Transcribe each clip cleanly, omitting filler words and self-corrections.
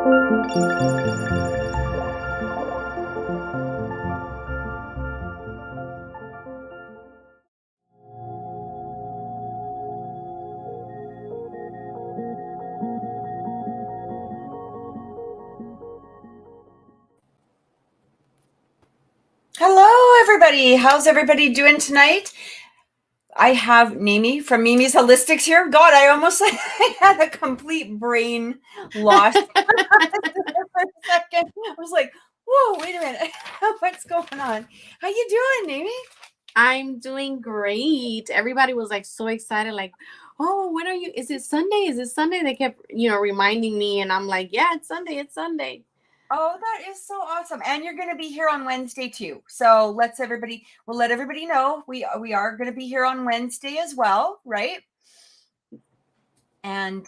Hello, everybody. How's everybody doing tonight? I have Mimi from Mimi's Holistics here. God, I had a complete brain loss for a second. I was like, whoa, wait a minute. What's going on? How you doing, Mimi? I'm doing great. Everybody was like so excited, like, oh, when are you? Is it Sunday? Is it Sunday? They kept, reminding me, and I'm like, yeah, it's Sunday. It's Sunday. Oh, that is so awesome. And you're going to be here on Wednesday too. So we'll let everybody know we are going to be here on Wednesday as well, right? And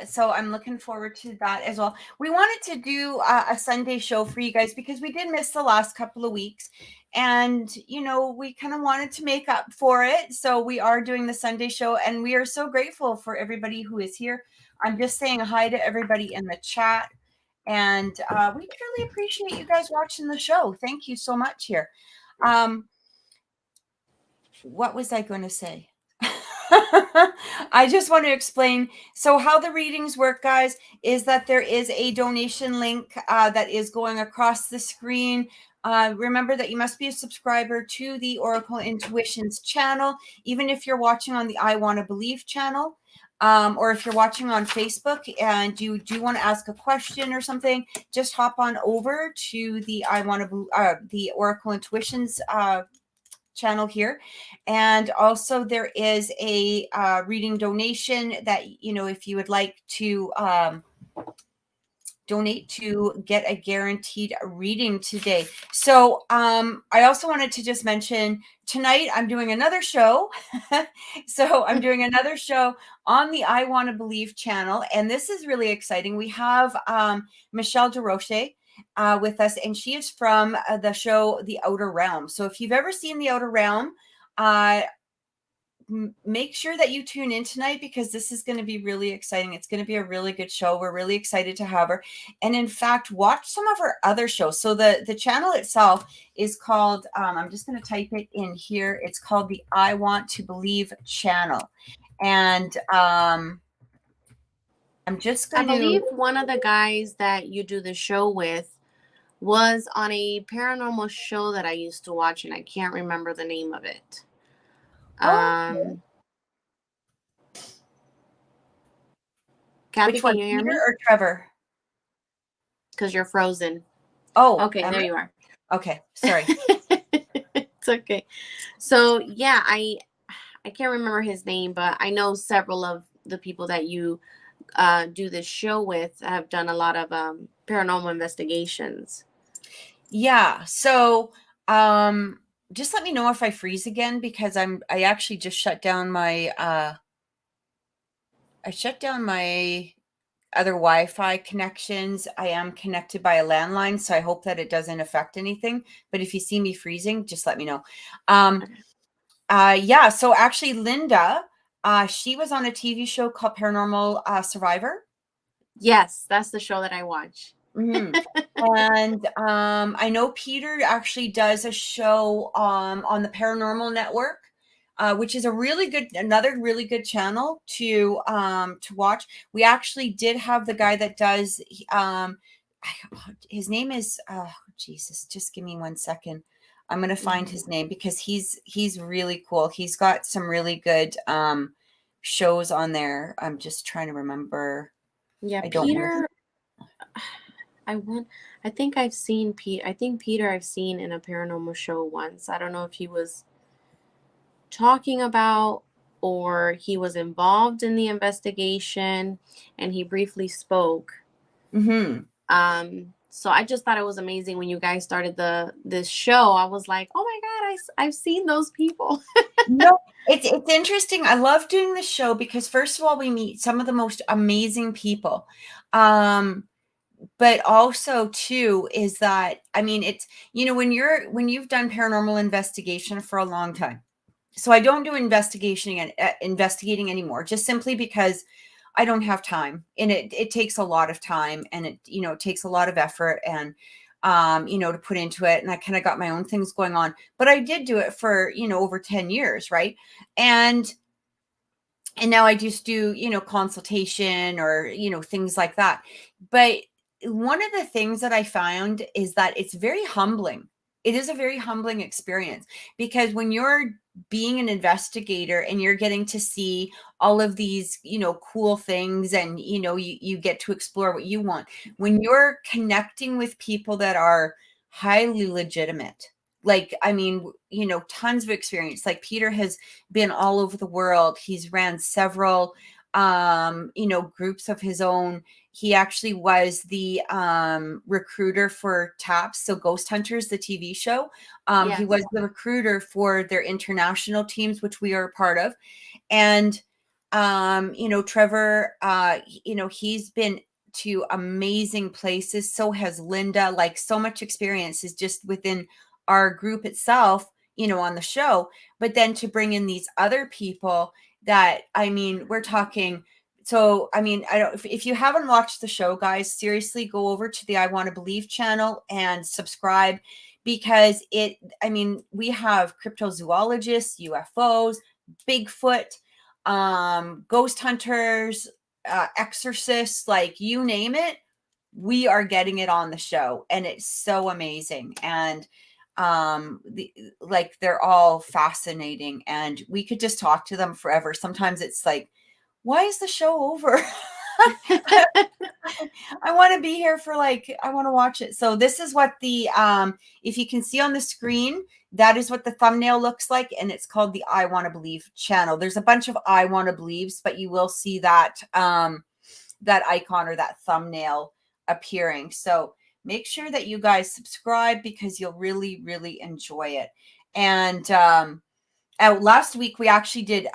so I'm looking forward to that as well. We wanted to do a Sunday show for you guys because we did miss the last couple of weeks. And, we kind of wanted to make up for it. So we are doing the Sunday show, and we are so grateful for everybody who is here. I'm just saying hi to everybody in the chat. And we truly appreciate you guys watching the show. Thank you so much here. What was I going to say? I just want to explain. So how the readings work, guys, is that there is a donation link that is going across the screen. Remember that you must be a subscriber to the Oracle Intuitions channel, even if you're watching on the I Want to Believe channel. Or if you're watching on Facebook and you do want to ask a question or something, just hop on over to the the Oracle Intuitions channel here. And also there is a reading donation that, if you would like to donate to get a guaranteed reading today. So I also wanted to just mention tonight I'm doing another show. So I'm doing another show on the I Want to Believe channel, and this is really exciting. We have Michelle DeRoche with us, and she is from the show The Outer Realm. So if you've ever seen The Outer Realm, make sure that you tune in tonight because this is going to be really exciting. It's going to be a really good show. We're really excited to have her. And in fact, watch some of her other shows. So the channel itself is called, I'm just going to type it in here. It's called the I Want to Believe channel. And I'm just going to... I believe one of the guys that you do the show with was on a paranormal show that I used to watch, and I can't remember the name of it. Kathy, which one, can you hear Peter me? or Trevor? Because you're frozen. Oh, okay, there you are. Okay, sorry. It's okay. So yeah, I can't remember his name, but I know several of the people that you do this show with have done a lot of paranormal investigations. Yeah. So just let me know if I freeze again, because I actually just shut down my other Wi-Fi connections. I am connected by a landline, so I hope that it doesn't affect anything. But if you see me freezing, just let me know. Yeah. So actually, Linda, she was on a TV show called Paranormal Survivor. Yes, that's the show that I watch. Mm-hmm. And I know Peter actually does a show on the Paranormal Network, which is another really good channel to watch. We actually did have the guy that does his name is Jesus. Just give me 1 second. I'm gonna find his name because he's really cool. He's got some really good shows on there. I'm just trying to remember. Yeah, Peter. I think I've seen Pete. I think Peter I've seen in a paranormal show once. I don't know if he was talking about or he was involved in the investigation, and he briefly spoke. Mm-hmm. So I just thought it was amazing when you guys started this show. I was like, oh my God, I've seen those people. No, it's interesting. I love doing the show because first of all, we meet some of the most amazing people. But also too is that, I mean, it's, when you've done paranormal investigation for a long time. So I don't do investigating anymore, just simply because I don't have time, and it takes a lot of time, and it, you know, it takes a lot of effort and, you know, to put into it. And I kind of got my own things going on, but I did do it for, you know, over 10 years. Right. And now I just do, you know, consultation or, you know, things like that. But one of the things that I found is that it's very humbling. It is a very humbling experience, because when you're being an investigator and you're getting to see all of these, you know, cool things, and, you know, you get to explore what you want, when you're connecting with people that are highly legitimate, like, I mean, you know, tons of experience. Like Peter has been all over the world. He's ran several, you know, groups of his own. He actually was the recruiter for TAPS, so Ghost Hunters, the TV show. He was the recruiter for their international teams, which we are a part of. And you know, Trevor, you know, he's been to amazing places. So has Linda. Like, so much experience is just within our group itself, you know, on the show. But then to bring in these other people that, I mean, we're talking. So, I mean, I don't, if you haven't watched the show, guys, seriously, go over to the I Want to Believe channel and subscribe, because it, I mean, we have cryptozoologists, UFOs, Bigfoot, ghost hunters, exorcists, like you name it, we are getting it on the show, and it's so amazing. And like, they're all fascinating, and we could just talk to them forever. Sometimes it's like, why is the show over? I want to be here for, like, I want to watch it. So this is what the if you can see on the screen, that is what the thumbnail looks like, and it's called the I Want to Believe channel. There's a bunch of I Want to Believes, but you will see that that icon or that thumbnail appearing. So make sure that you guys subscribe, because you'll really, really enjoy it. And last week we actually did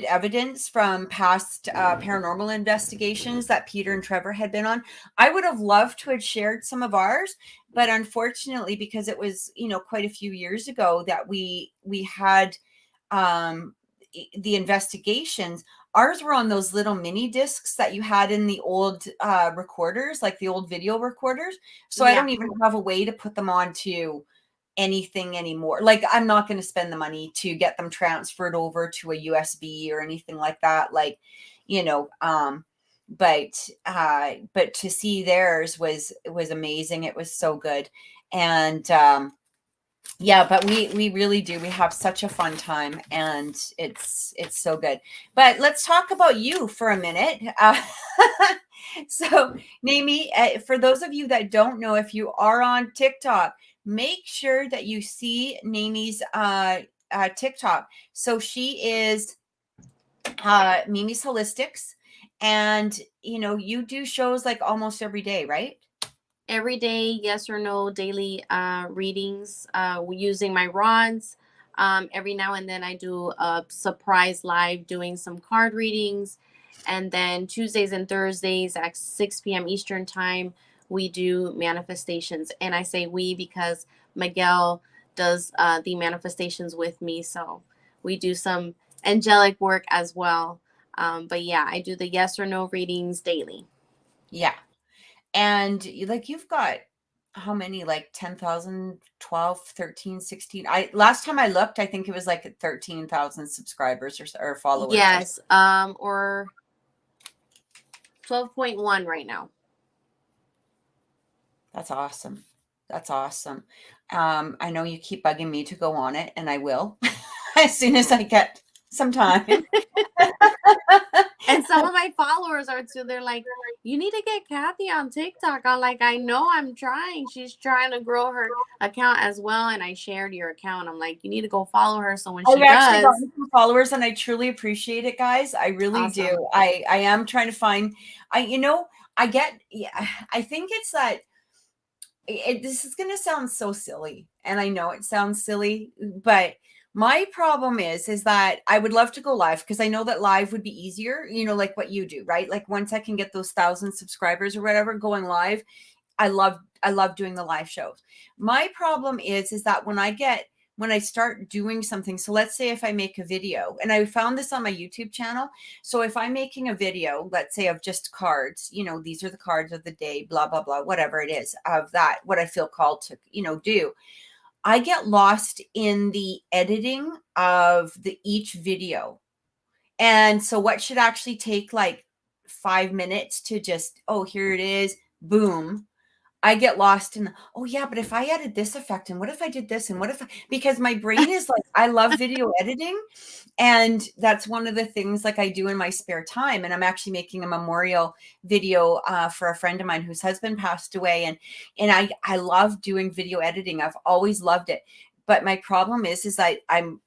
evidence from past paranormal investigations that Peter and Trevor had been on. I would have loved to have shared some of ours, but unfortunately, because it was, you know, quite a few years ago that we had the investigations, ours were on those little mini discs that you had in the old recorders, like the old video recorders. So I don't even have a way to put them onto anything anymore. Like, I'm not going to spend the money to get them transferred over to a USB or anything like that. Like, you know, but to see theirs was amazing. It was so good. And yeah, but we really do. We have such a fun time, and it's so good. But let's talk about you for a minute. So, Naomi, for those of you that don't know, if you are on TikTok, make sure that you see Naomi's TikTok. So she is Mimi's Holistics, and you know, you do shows like almost every day, right? Every day, yes or no, daily readings using my rods. Every now and then I do a surprise live doing some card readings. And then Tuesdays and Thursdays at 6 p.m. Eastern time, we do manifestations. And I say we because Miguel does the manifestations with me. So we do some angelic work as well. But yeah, I do the yes or no readings daily. Yeah. And like, you've got how many, like 10,000, 12, 13, 16. Last time I looked, I think it was like 13,000 subscribers or followers. Yes. Or 12.1 right now. That's awesome. That's awesome. I know you keep bugging me to go on it, and I will as soon as I get some time. And some of my followers are too. They're like, you need to get Kathy on TikTok. I'm like, I know, I'm trying. She's trying to grow her account as well. And I shared your account. I'm like, you need to go follow her. So when she actually got does, some followers, and I truly appreciate it, guys. I really awesome. do. I am trying to find, you know, I think it's that this is going to sound so silly, and I know it sounds silly, but my problem is that I would love to go live, because I know that live would be easier, you know, like what you do, right? Like, once I can get those 1,000 subscribers or whatever going live, I love doing the live shows. My problem is that when I get when I start doing something, so let's say if I make a video, and I found this on my YouTube channel. So if I'm making a video, let's say of just cards, these are the cards of the day, blah, blah, blah, whatever it is of that, what I feel called to, do. I get lost in the editing of each video. And so what should actually take like 5 minutes to just, oh, here it is, boom. I get lost in, oh yeah, but if I added this effect, and what if I did this, and what if because my brain is like, I love video editing. And that's one of the things like I do in my spare time. And I'm actually making a memorial video for a friend of mine whose husband passed away. And I love doing video editing. I've always loved it. But my problem is I'm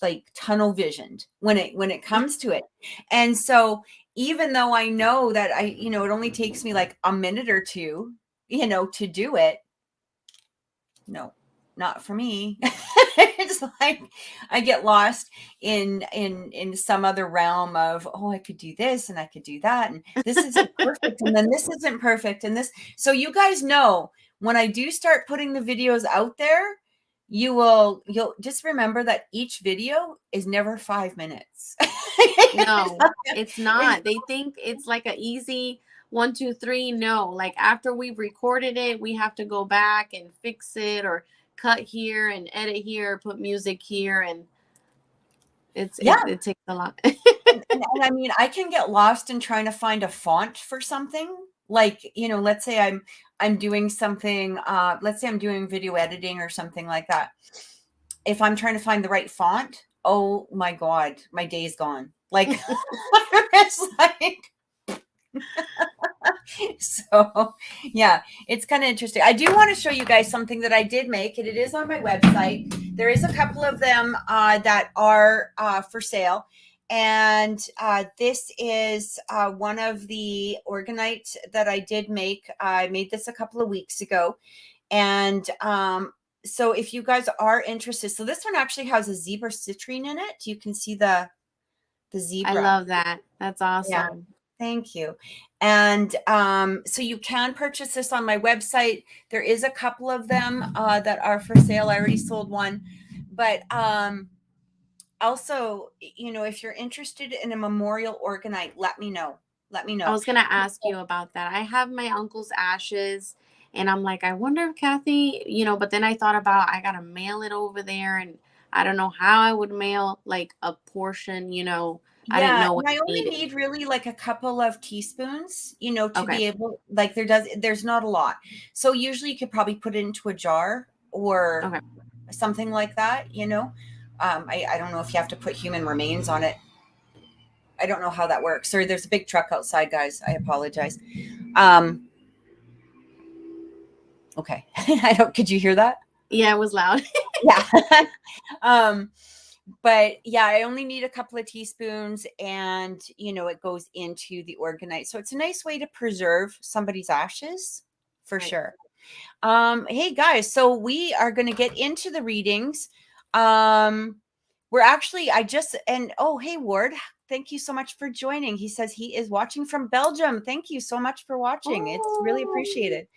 like tunnel visioned when it comes to it. And so even though I know that it only takes me like a minute or two, to do it, no, not for me. It's like I get lost in some other realm of, oh, I could do this and I could do that, and this isn't perfect, and then this isn't perfect, and this. So you guys know, when I do start putting the videos out there, you'll just remember that each video is never 5 minutes. No, it's not. They think it's like an easy 1, 2, 3. No, like after we've recorded it, we have to go back and fix it, or cut here and edit here, put music here, and it takes a lot. and I mean, I can get lost in trying to find a font for something. Like, let's say I'm doing something, let's say I'm doing video editing or something like that. If I'm trying to find the right font, oh my God, my day's gone. Like, it's like, so yeah, it's kind of interesting. I do want to show you guys something that I did make, and it is on my website. There is a couple of them that are for sale. And this is one of the organites that I did make. I made this a couple of weeks ago. And so if you guys are interested, so this one actually has a zebra citrine in it. You can see the zebra. I love that. That's awesome. Yeah, thank you. And so you can purchase this on my website. There is a couple of them that are for sale. I already sold one. But also, if you're interested in a memorial organite, let me know. I was going to ask you about that. I have my uncle's ashes, and I'm like, I wonder if Kathy, but then I thought about, I got to mail it over there, and I don't know how I would mail like a portion, I didn't know what I only need really like a couple of teaspoons, to be able, like there's not a lot. So usually you could probably put it into a jar or something like that, I don't know if you have to put human remains on it. I don't know how that works. Sorry, there's a big truck outside, guys. I apologize. Okay. Could you hear that? Yeah, it was loud. Yeah. But yeah, I only need a couple of teaspoons, and it goes into the organite. So it's a nice way to preserve somebody's ashes for sure. Hey guys, so we are going to get into the readings. We're actually, oh, hey Ward, thank you so much for joining. He says he is watching from Belgium. Thank you so much for watching. It's really appreciated.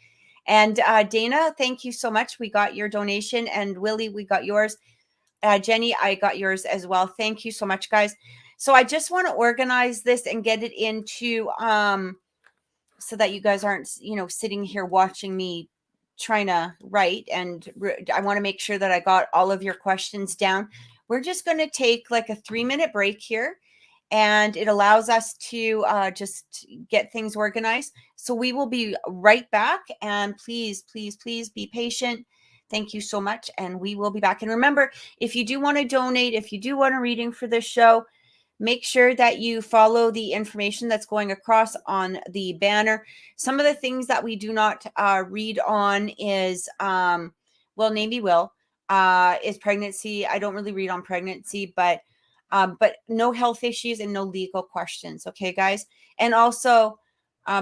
And Dana, thank you so much. We got your donation, and Willie, we got yours. Jenny, I got yours as well. Thank you so much, guys. So I just want to organize this and get it into, so that you guys aren't, sitting here watching me trying to write. And I want to make sure that I got all of your questions down. We're just going to take like a 3-minute break here, and it allows us to just get things organized. So we will be right back, and please, please, please be patient. Thank you so much. And we will be back. And remember, if you do want to donate, if you do want a reading for this show, make sure that you follow the information that's going across on the banner. Some of the things that we do not read on is, Namey will, is pregnancy. I don't really read on pregnancy, but no health issues and no legal questions. Okay, guys. And also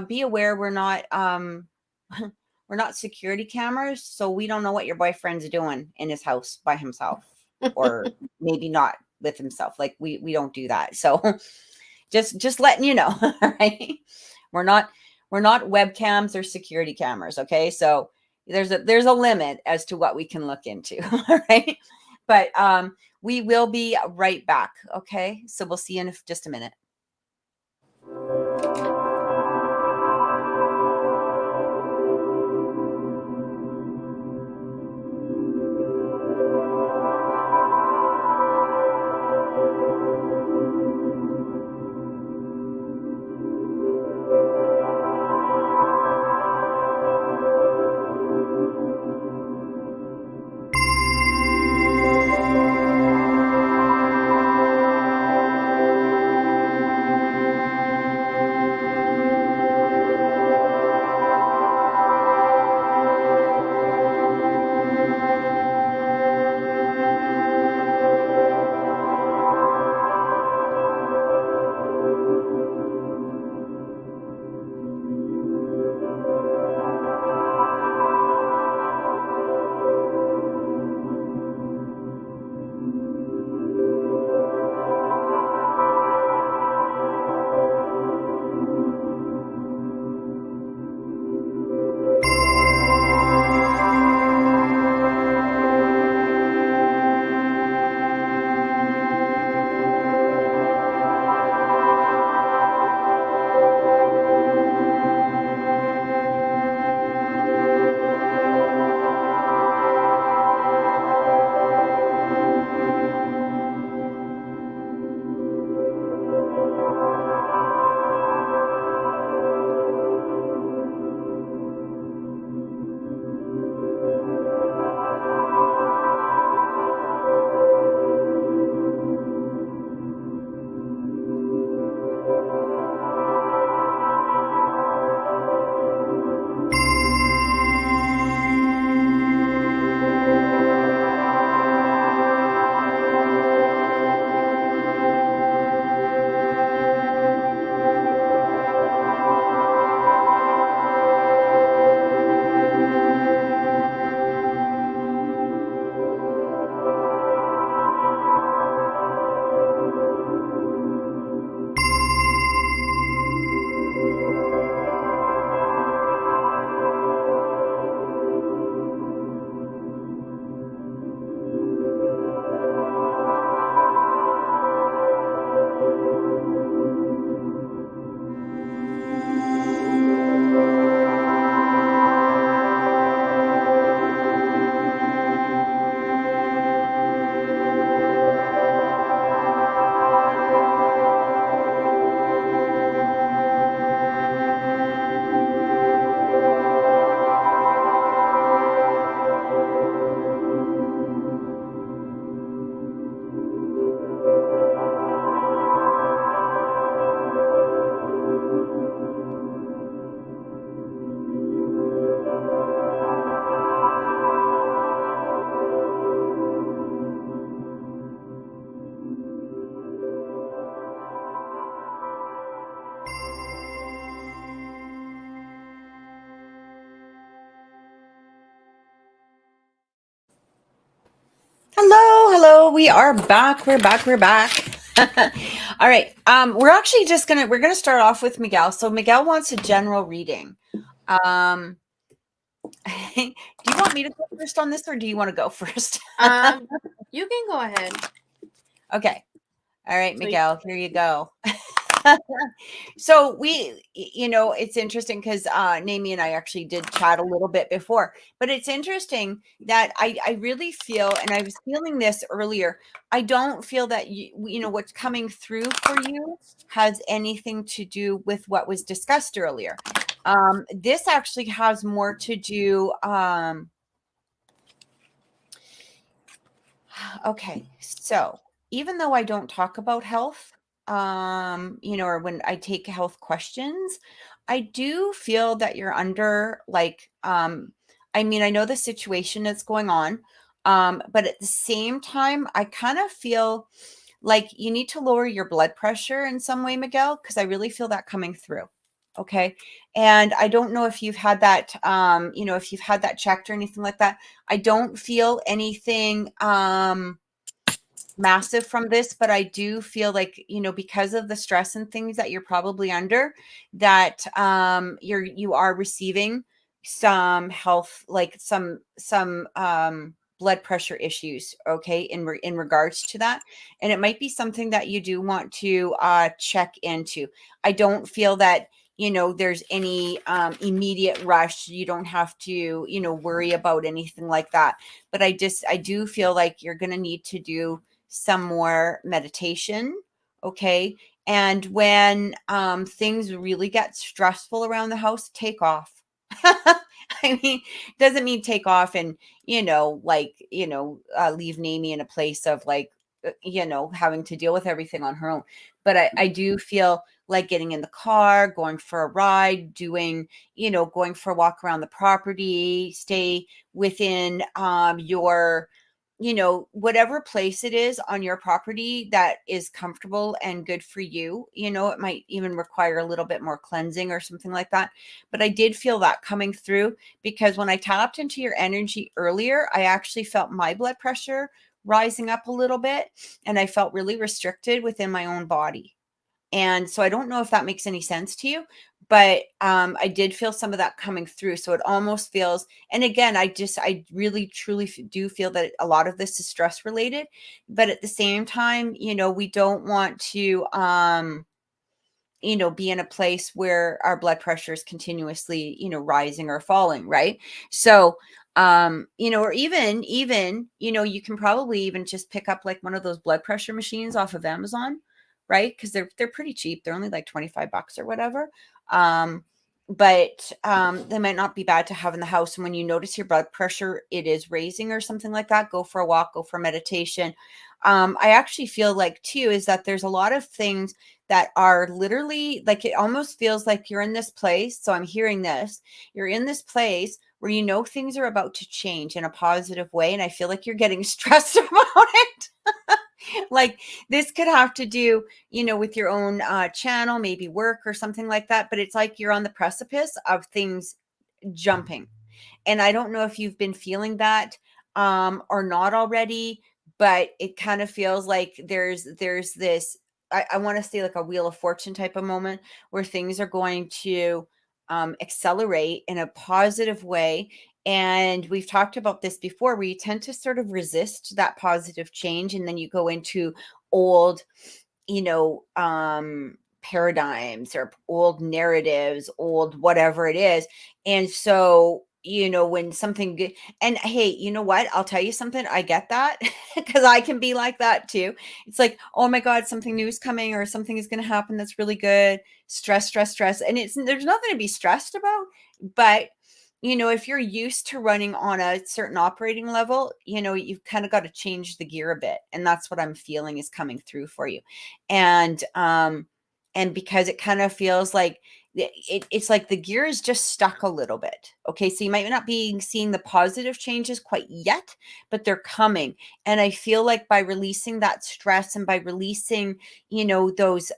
be aware we're not, we're not security cameras, so we don't know what your boyfriend's doing in his house by himself, or maybe not with himself. Like we don't do that. So just letting you know, right? We're not webcams or security cameras. Okay. So there's a limit as to what we can look into. All right. But we will be right back. Okay. So we'll see you in just a minute. Hello. We are back. We're back. All right. We're actually we're gonna start off with Miguel. So Miguel wants a general reading. Do you want me to go first on this, or do you want to go first? You can go ahead. Okay. All right, Miguel, here you go. So it's interesting because Naomi and I actually did chat a little bit before, but it's interesting that I really feel, and I was feeling this earlier, I don't feel that what's coming through for you has anything to do with what was discussed earlier. This actually has more to do. Okay, so even though I don't talk about health, or when I take health questions, I do feel that you're under I know the situation that's going on, but at the same time, I kind of feel like you need to lower your blood pressure in some way, Miguel, because I really feel that coming through. Okay. And I don't know if you've had that, if you've had that checked or anything like that. I don't feel anything, massive from this, but I do feel like, because of the stress and things that you're probably under, that you are receiving some health, like some blood pressure issues, okay, in regards to that. And it might be something that you do want to check into. I don't feel that, you know, there's any immediate rush. You don't have to, you know, worry about anything like that. But I do feel like you're going to need to do some more meditation, okay? And when things really get stressful around the house, take off. I mean, doesn't mean take off and, you know, like, you know, leave Namie in a place of like, you know, having to deal with everything on her own. But I do feel like getting in the car, going for a ride, doing, you know, going for a walk around the property, stay within your, you know, whatever place it is on your property that is comfortable and good for you. You know, it might even require a little bit more cleansing or something like that. But I did feel that coming through, because when I tapped into your energy earlier, I actually felt my blood pressure rising up a little bit, and I felt really restricted within my own body. And so I don't know if that makes any sense to you, but I did feel some of that coming through. So it almost feels, and again, I really truly do feel that a lot of this is stress related, but at the same time, you know, we don't want to, you know, be in a place where our blood pressure is continuously, you know, rising or falling, right? So, you know, or even, you know, you can probably even just pick up like one of those blood pressure machines off of Amazon, right? Because they're pretty cheap. They're only like $25 or whatever. But they might not be bad to have in the house. And when you notice your blood pressure, it is raising or something like that, go for a walk, go for meditation. I actually feel like too, is that there's a lot of things that are literally like, it almost feels like you're in this place. So I'm hearing this, you're in this place where you know things are about to change in a positive way. And I feel like you're getting stressed about it. Like this could have to do, you know, with your own channel, maybe work or something like that. But it's like you're on the precipice of things jumping. And I don't know if you've been feeling that or not already, but it kind of feels like there's this, I want to say like a wheel of fortune type of moment where things are going to accelerate in a positive way. And we've talked about this before, where you tend to sort of resist that positive change, and then you go into old, you know, paradigms or old narratives, old whatever it is. And so, you know, when something good, and hey, you know what? I'll tell you something. I get that because I can be like that too. It's like, oh my God, something new is coming or something is going to happen that's really good. Stress, stress, stress. And there's nothing to be stressed about. But you know, if you're used to running on a certain operating level, you know, you've kind of got to change the gear a bit. And that's what I'm feeling is coming through for you. And because it kind of feels like it's like the gear is just stuck a little bit. Okay. So you might not be seeing the positive changes quite yet, but they're coming. And I feel like by releasing that stress and by releasing, you know, those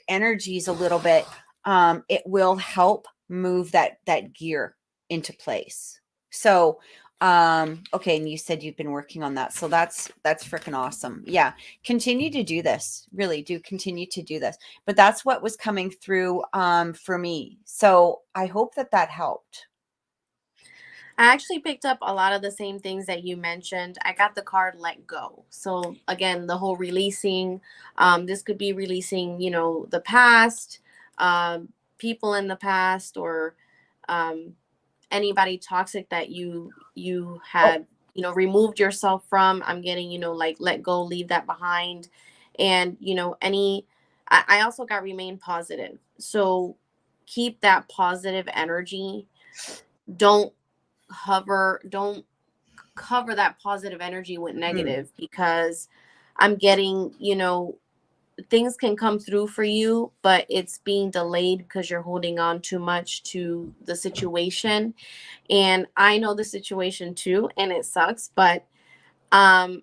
energies a little bit, it will help move that gear into place. So, okay, and you said you've been working on that. So that's freaking awesome. Yeah. Continue to do this. Really do continue to do this. But that's what was coming through for me. So I hope that helped. I actually picked up a lot of the same things that you mentioned. I got the card let go. So again, the whole releasing, this could be releasing, you know, the past, people in the past, or um, anybody toxic that you Oh, had, you know, removed yourself from. I'm getting, you know, like let go, leave that behind. And, you know, I also got remain positive. So keep that positive energy. Don't don't cover that positive energy with mm, negative, because I'm getting, you know, things can come through for you, but it's being delayed because you're holding on too much to the situation. And I know the situation too, and it sucks, but I'm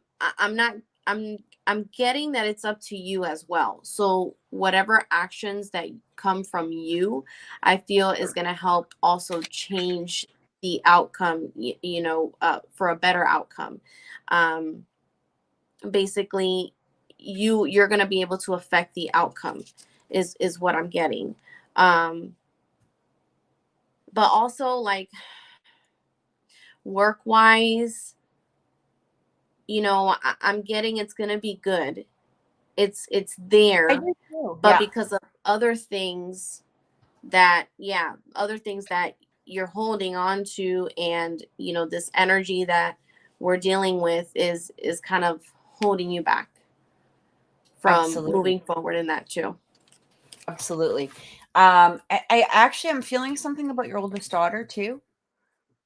not, I'm getting that it's up to you as well. So whatever actions that come from you, I feel is going to help also change the outcome, you know, for a better outcome. um Basically, you're going to be able to affect the outcome, is what I'm getting. um but also, like, work wise, I'm getting it's going to be good. It's I there, do too. but Yeah, because of other things that you're holding on to, and this energy that we're dealing with is kind of holding you back from absolutely. moving forward in that too. Absolutely. I actually am feeling something about your oldest daughter too.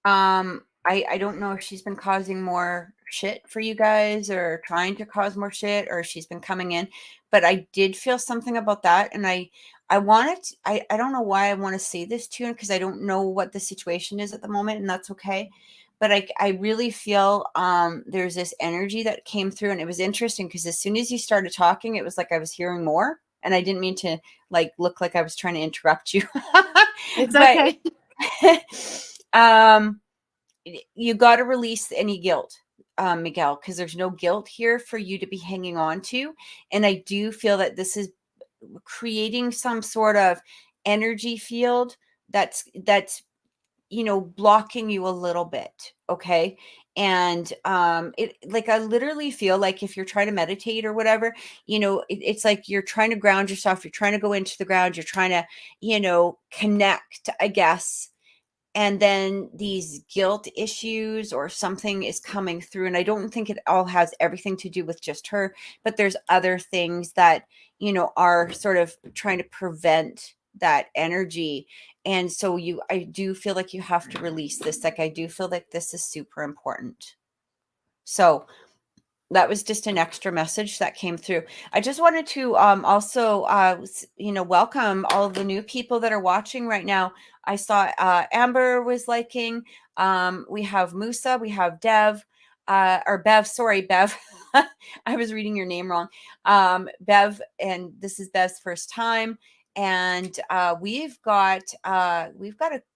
I don't know if she's been causing more shit for you guys or trying to cause more shit or she's been coming in, but I did feel something about that. And I wanted to, I don't know why I want to say this to you because I don't know what the situation is at the moment, and that's okay. But I really feel there's this energy that came through, and it was interesting because as soon as you started talking, it was like I was hearing more, and I didn't mean to like look like I was trying to interrupt you. It's But okay. um you got to release any guilt, Miguel, because there's no guilt here for you to be hanging on to. And I do feel that this is creating some sort of energy field that's blocking you a little bit. Okay. And it like I literally feel like if you're trying to meditate or whatever, it's like you're trying to ground yourself, you're trying to go into the ground, you're trying to connect, I guess, and then these guilt issues or something is coming through. And I don't think it all has everything to do with just her, but there's other things that are sort of trying to prevent that energy. And so I do feel like you have to release this. Like I do feel like this is super important. So that was just an extra message that came through. I just wanted to also welcome all the new people that are watching right now. I saw Amber was liking. We have Musa, we have Dev, or Bev. Sorry, Bev. I was reading your name wrong. Bev, and this is Bev's first time. And we've got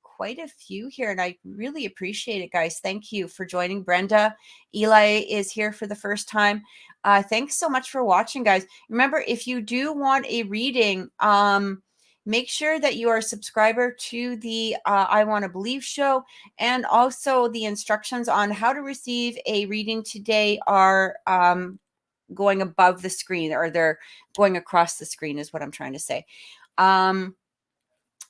quite a few here, and I really appreciate it, guys. Thank you for joining. Brenda, Eli is here for the first time. Thanks so much for watching, guys. Remember, if you do want a reading, make sure that you are a subscriber to the I Want to Believe show, and also the instructions on how to receive a reading today are going above the screen, or they're going across the screen is what I'm trying to say.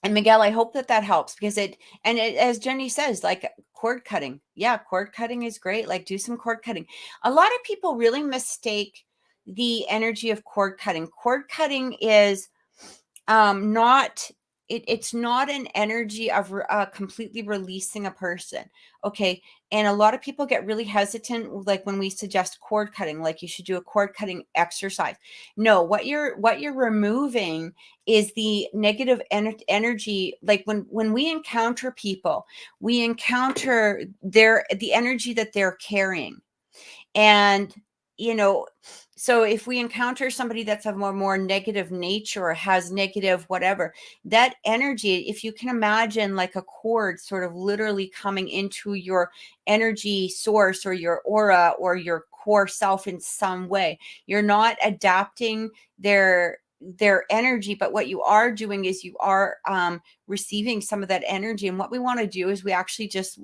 And Miguel, I hope that helps because as Jenny says, like cord cutting. Yeah, cord cutting is great. Like do some cord cutting. A lot of people really mistake the energy of cord cutting. Cord cutting is not it's not an energy of completely releasing a person. Okay. And a lot of people get really hesitant, like when we suggest cord cutting, like you should do a cord cutting exercise. No, what you're removing is the negative energy. Like when we encounter people, we encounter the energy that they're carrying. And, so if we encounter somebody that's of a more negative nature or has negative whatever, that energy, if you can imagine like a cord sort of literally coming into your energy source or your aura or your core self in some way, you're not adapting their energy, but what you are doing is you are receiving some of that energy. And what we want to do is we actually just,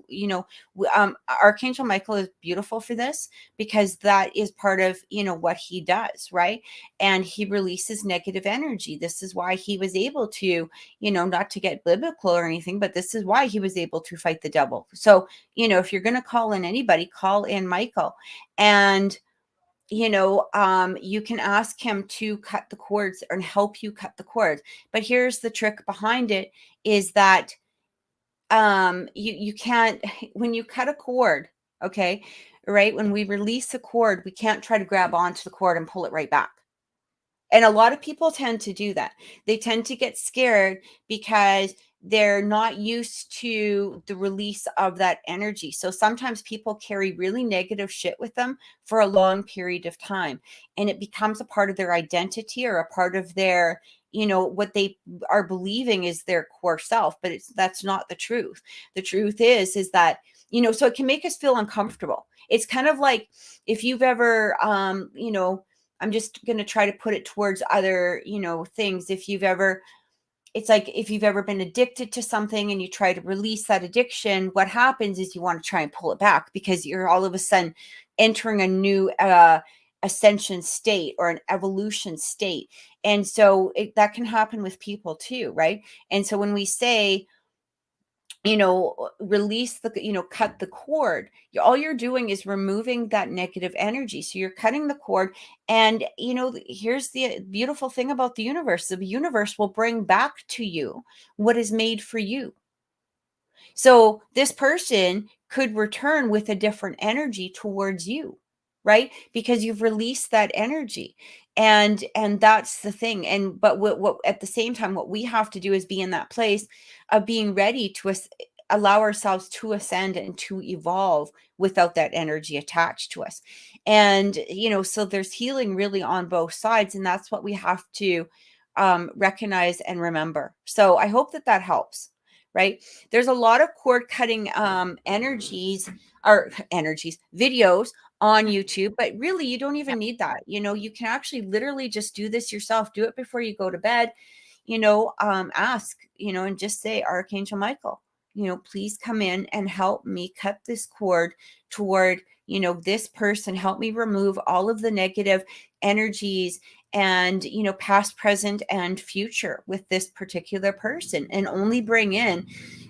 Archangel Michael is beautiful for this because that is part of, what he does, right? And he releases negative energy. This is why he was able to, not to get biblical or anything, but this is why he was able to fight the devil. So, if you're going to call in anybody, call in Michael. And you can ask him to cut the cords and help you cut the cords. But here's the trick behind it is that you can't, when you cut a cord, okay, right, when we release a cord, we can't try to grab onto the cord and pull it right back. And a lot of people tend to do that. They tend to get scared because they're not used to the release of that energy. So sometimes people carry really negative shit with them for a long period of time, and it becomes a part of their identity or a part of their, what they are believing is their core self, but that's not the truth. The truth is that, so it can make us feel uncomfortable. It's kind of like if you've ever, I'm just going to try to put it towards other, things. If you've ever, it's like if you've ever been addicted to something and you try to release that addiction, what happens is you want to try and pull it back because you're all of a sudden entering a new ascension state or an evolution state. And so that can happen with people too, right? And so when we say, release the, cut the cord, all you're doing is removing that negative energy. So you're cutting the cord. And, here's the beautiful thing about the universe will bring back to you what is made for you. So this person could return with a different energy towards you, right? Because you've released that energy. And that's the thing. And but what at the same time, what we have to do is be in that place of being ready to allow ourselves to ascend and to evolve without that energy attached to us. And so there's healing really on both sides, and that's what we have to recognize and remember. So I hope that helps. Right? There's a lot of cord cutting videos on YouTube, but really you don't even need that. You can actually literally just do this yourself. Do it before you go to bed. Ask, and just say, Archangel Michael, please come in and help me cut this cord toward, this person. Help me remove all of the negative energies and, past, present, and future with this particular person, and only bring in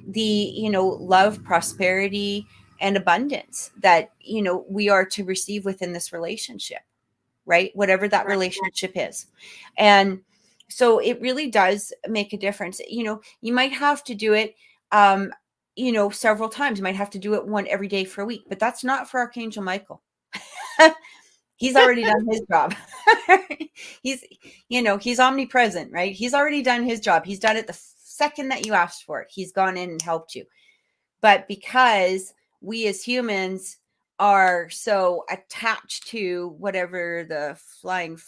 the, love, prosperity, and abundance that, we are to receive within this relationship, right? Whatever that relationship is. And so it really does make a difference. You might have to do it, several times. You might have to do it one every day for a week, but that's not for Archangel Michael. He's already done his job. He's omnipresent, right? He's already done his job. He's done it the second that you asked for it. He's gone in and helped you. But because we as humans are so attached to whatever the flying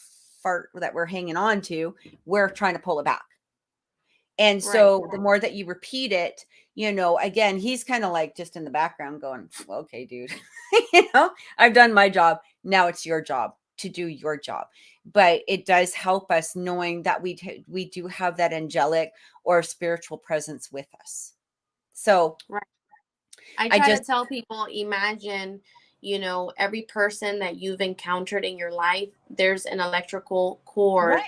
fart that we're hanging on to, we're trying to pull it back. And so the more that you repeat it, again, he's kind of like just in the background going, okay, dude, I've done my job. Now it's your job to do your job. But it does help us knowing that we do have that angelic or spiritual presence with us. So I try to tell people, imagine, every person that you've encountered in your life, there's an electrical cord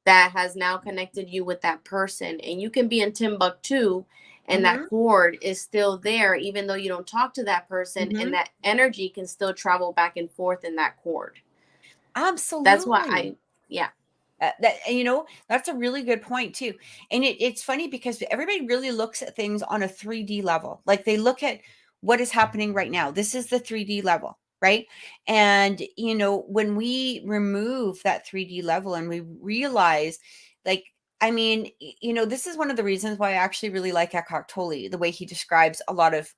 that has now connected you with that person. And you can be in Timbuktu and that cord is still there, even though you don't talk to that person, and that energy can still travel back and forth in that cord. Absolutely. That's why that's a really good point too. And it's funny because everybody really looks at things on a 3D level. Like they look at what is happening right now. This is the 3D level, right? And when we remove that 3D level and we realize, like, I mean, this is one of the reasons why I actually really like Eckhart Tolle, the way he describes a lot of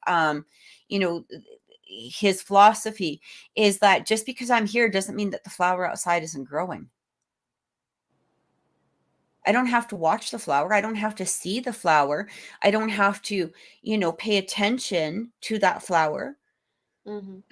his philosophy is that just because I'm here doesn't mean that the flower outside isn't growing. I don't have to watch the flower. I don't have to see the flower. I don't have to, pay attention to that flower.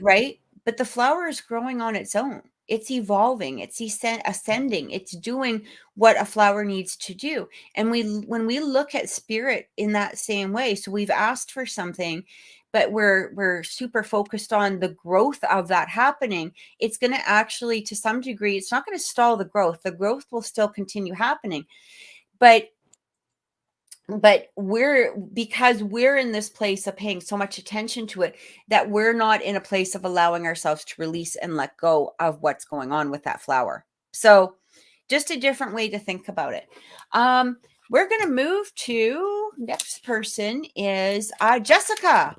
Right? But the flower is growing on its own. It's evolving. It's ascending. It's doing what a flower needs to do. And when we look at spirit in that same way, so we've asked for something, but we're super focused on the growth of that happening. It's going to actually, to some degree, it's not going to stall the growth. The growth will still continue happening. But because we're in this place of paying so much attention to it, that we're not in a place of allowing ourselves to release and let go of what's going on with that flower. So just a different way to think about it. We're going to move to next person is Jessica.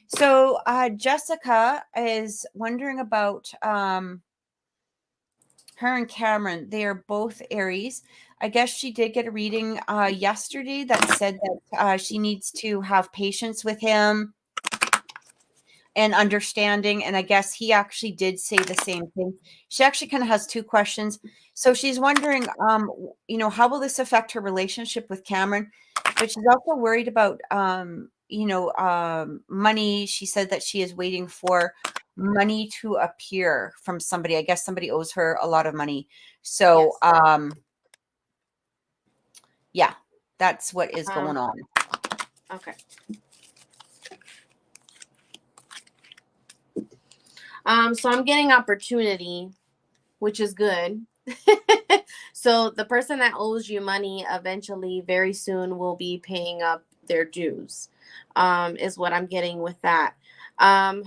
So Jessica is wondering about her and Cameron. They are both Aries. I guess she did get a reading yesterday that said that she needs to have patience with him and understanding. And I guess he actually did say the same thing. She actually kind of has two questions. So she's wondering, how will this affect her relationship with Cameron? But she's also worried about, money. She said that she is waiting for money to appear from somebody. I guess somebody owes her a lot of money. So, yeah, That's what is going on. Okay. So I'm getting opportunity, which is good. So the person that owes you money eventually, very soon, will be paying up their dues, is what I'm getting with that. I'm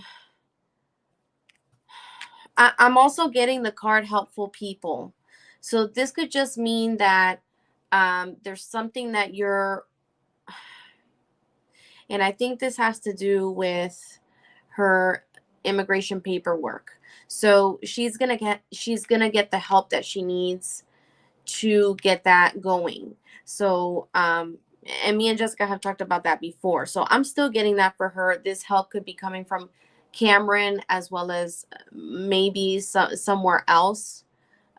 also getting the card helpful people. So this could just mean that there's something that you're, and I think this has to do with her immigration paperwork. So she's gonna get the help that she needs to get that going. So and me and Jessica have talked about that before. So I'm still getting that for her. This help could be coming from Cameron, as well as maybe somewhere else,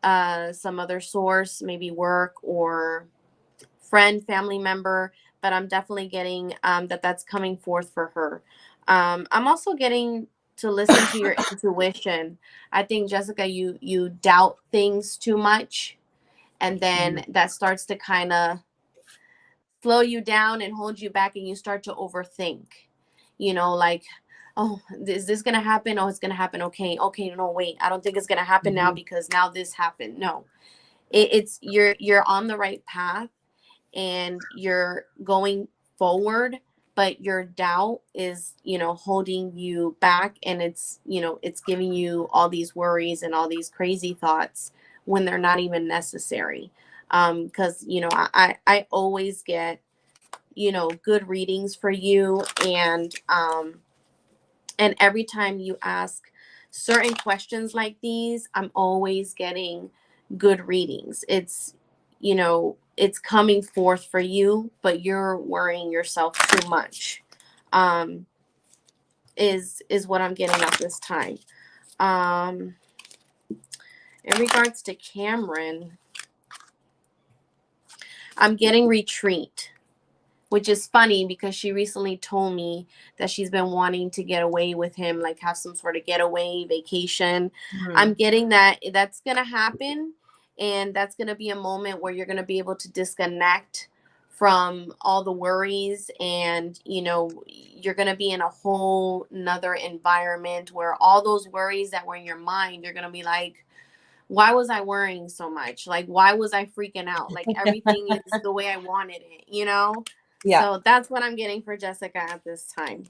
some other source, maybe work or friend, family member. But I'm definitely getting that's coming forth for her. I'm also getting to listen to your intuition. I think, Jessica, you doubt things too much, and then that starts to kind of slow you down and hold you back, and you start to overthink, like, oh, is this gonna happen? Oh, it's gonna happen. Okay, no, wait, I don't think it's gonna happen now, because now this happened. No, it's you're on the right path, and you're going forward, but your doubt is, holding you back, and it's giving you all these worries and all these crazy thoughts when they're not even necessary. Because I always get good readings for you, and every time you ask certain questions like these, I'm always getting good readings. It's coming forth for you, but you're worrying yourself too much, is what I'm getting at this time. In regards to Cameron, I'm getting retreat, which is funny because she recently told me that she's been wanting to get away with him, like have some sort of getaway vacation. I'm getting that's going to happen. And that's going to be a moment where you're going to be able to disconnect from all the worries. And, you're going to be in a whole nother environment where all those worries that were in your mind, you're going to be like, why was I worrying so much? Like, why was I freaking out? Like, everything is the way I wanted it, Yeah. So that's what I'm getting for Jessica at this time.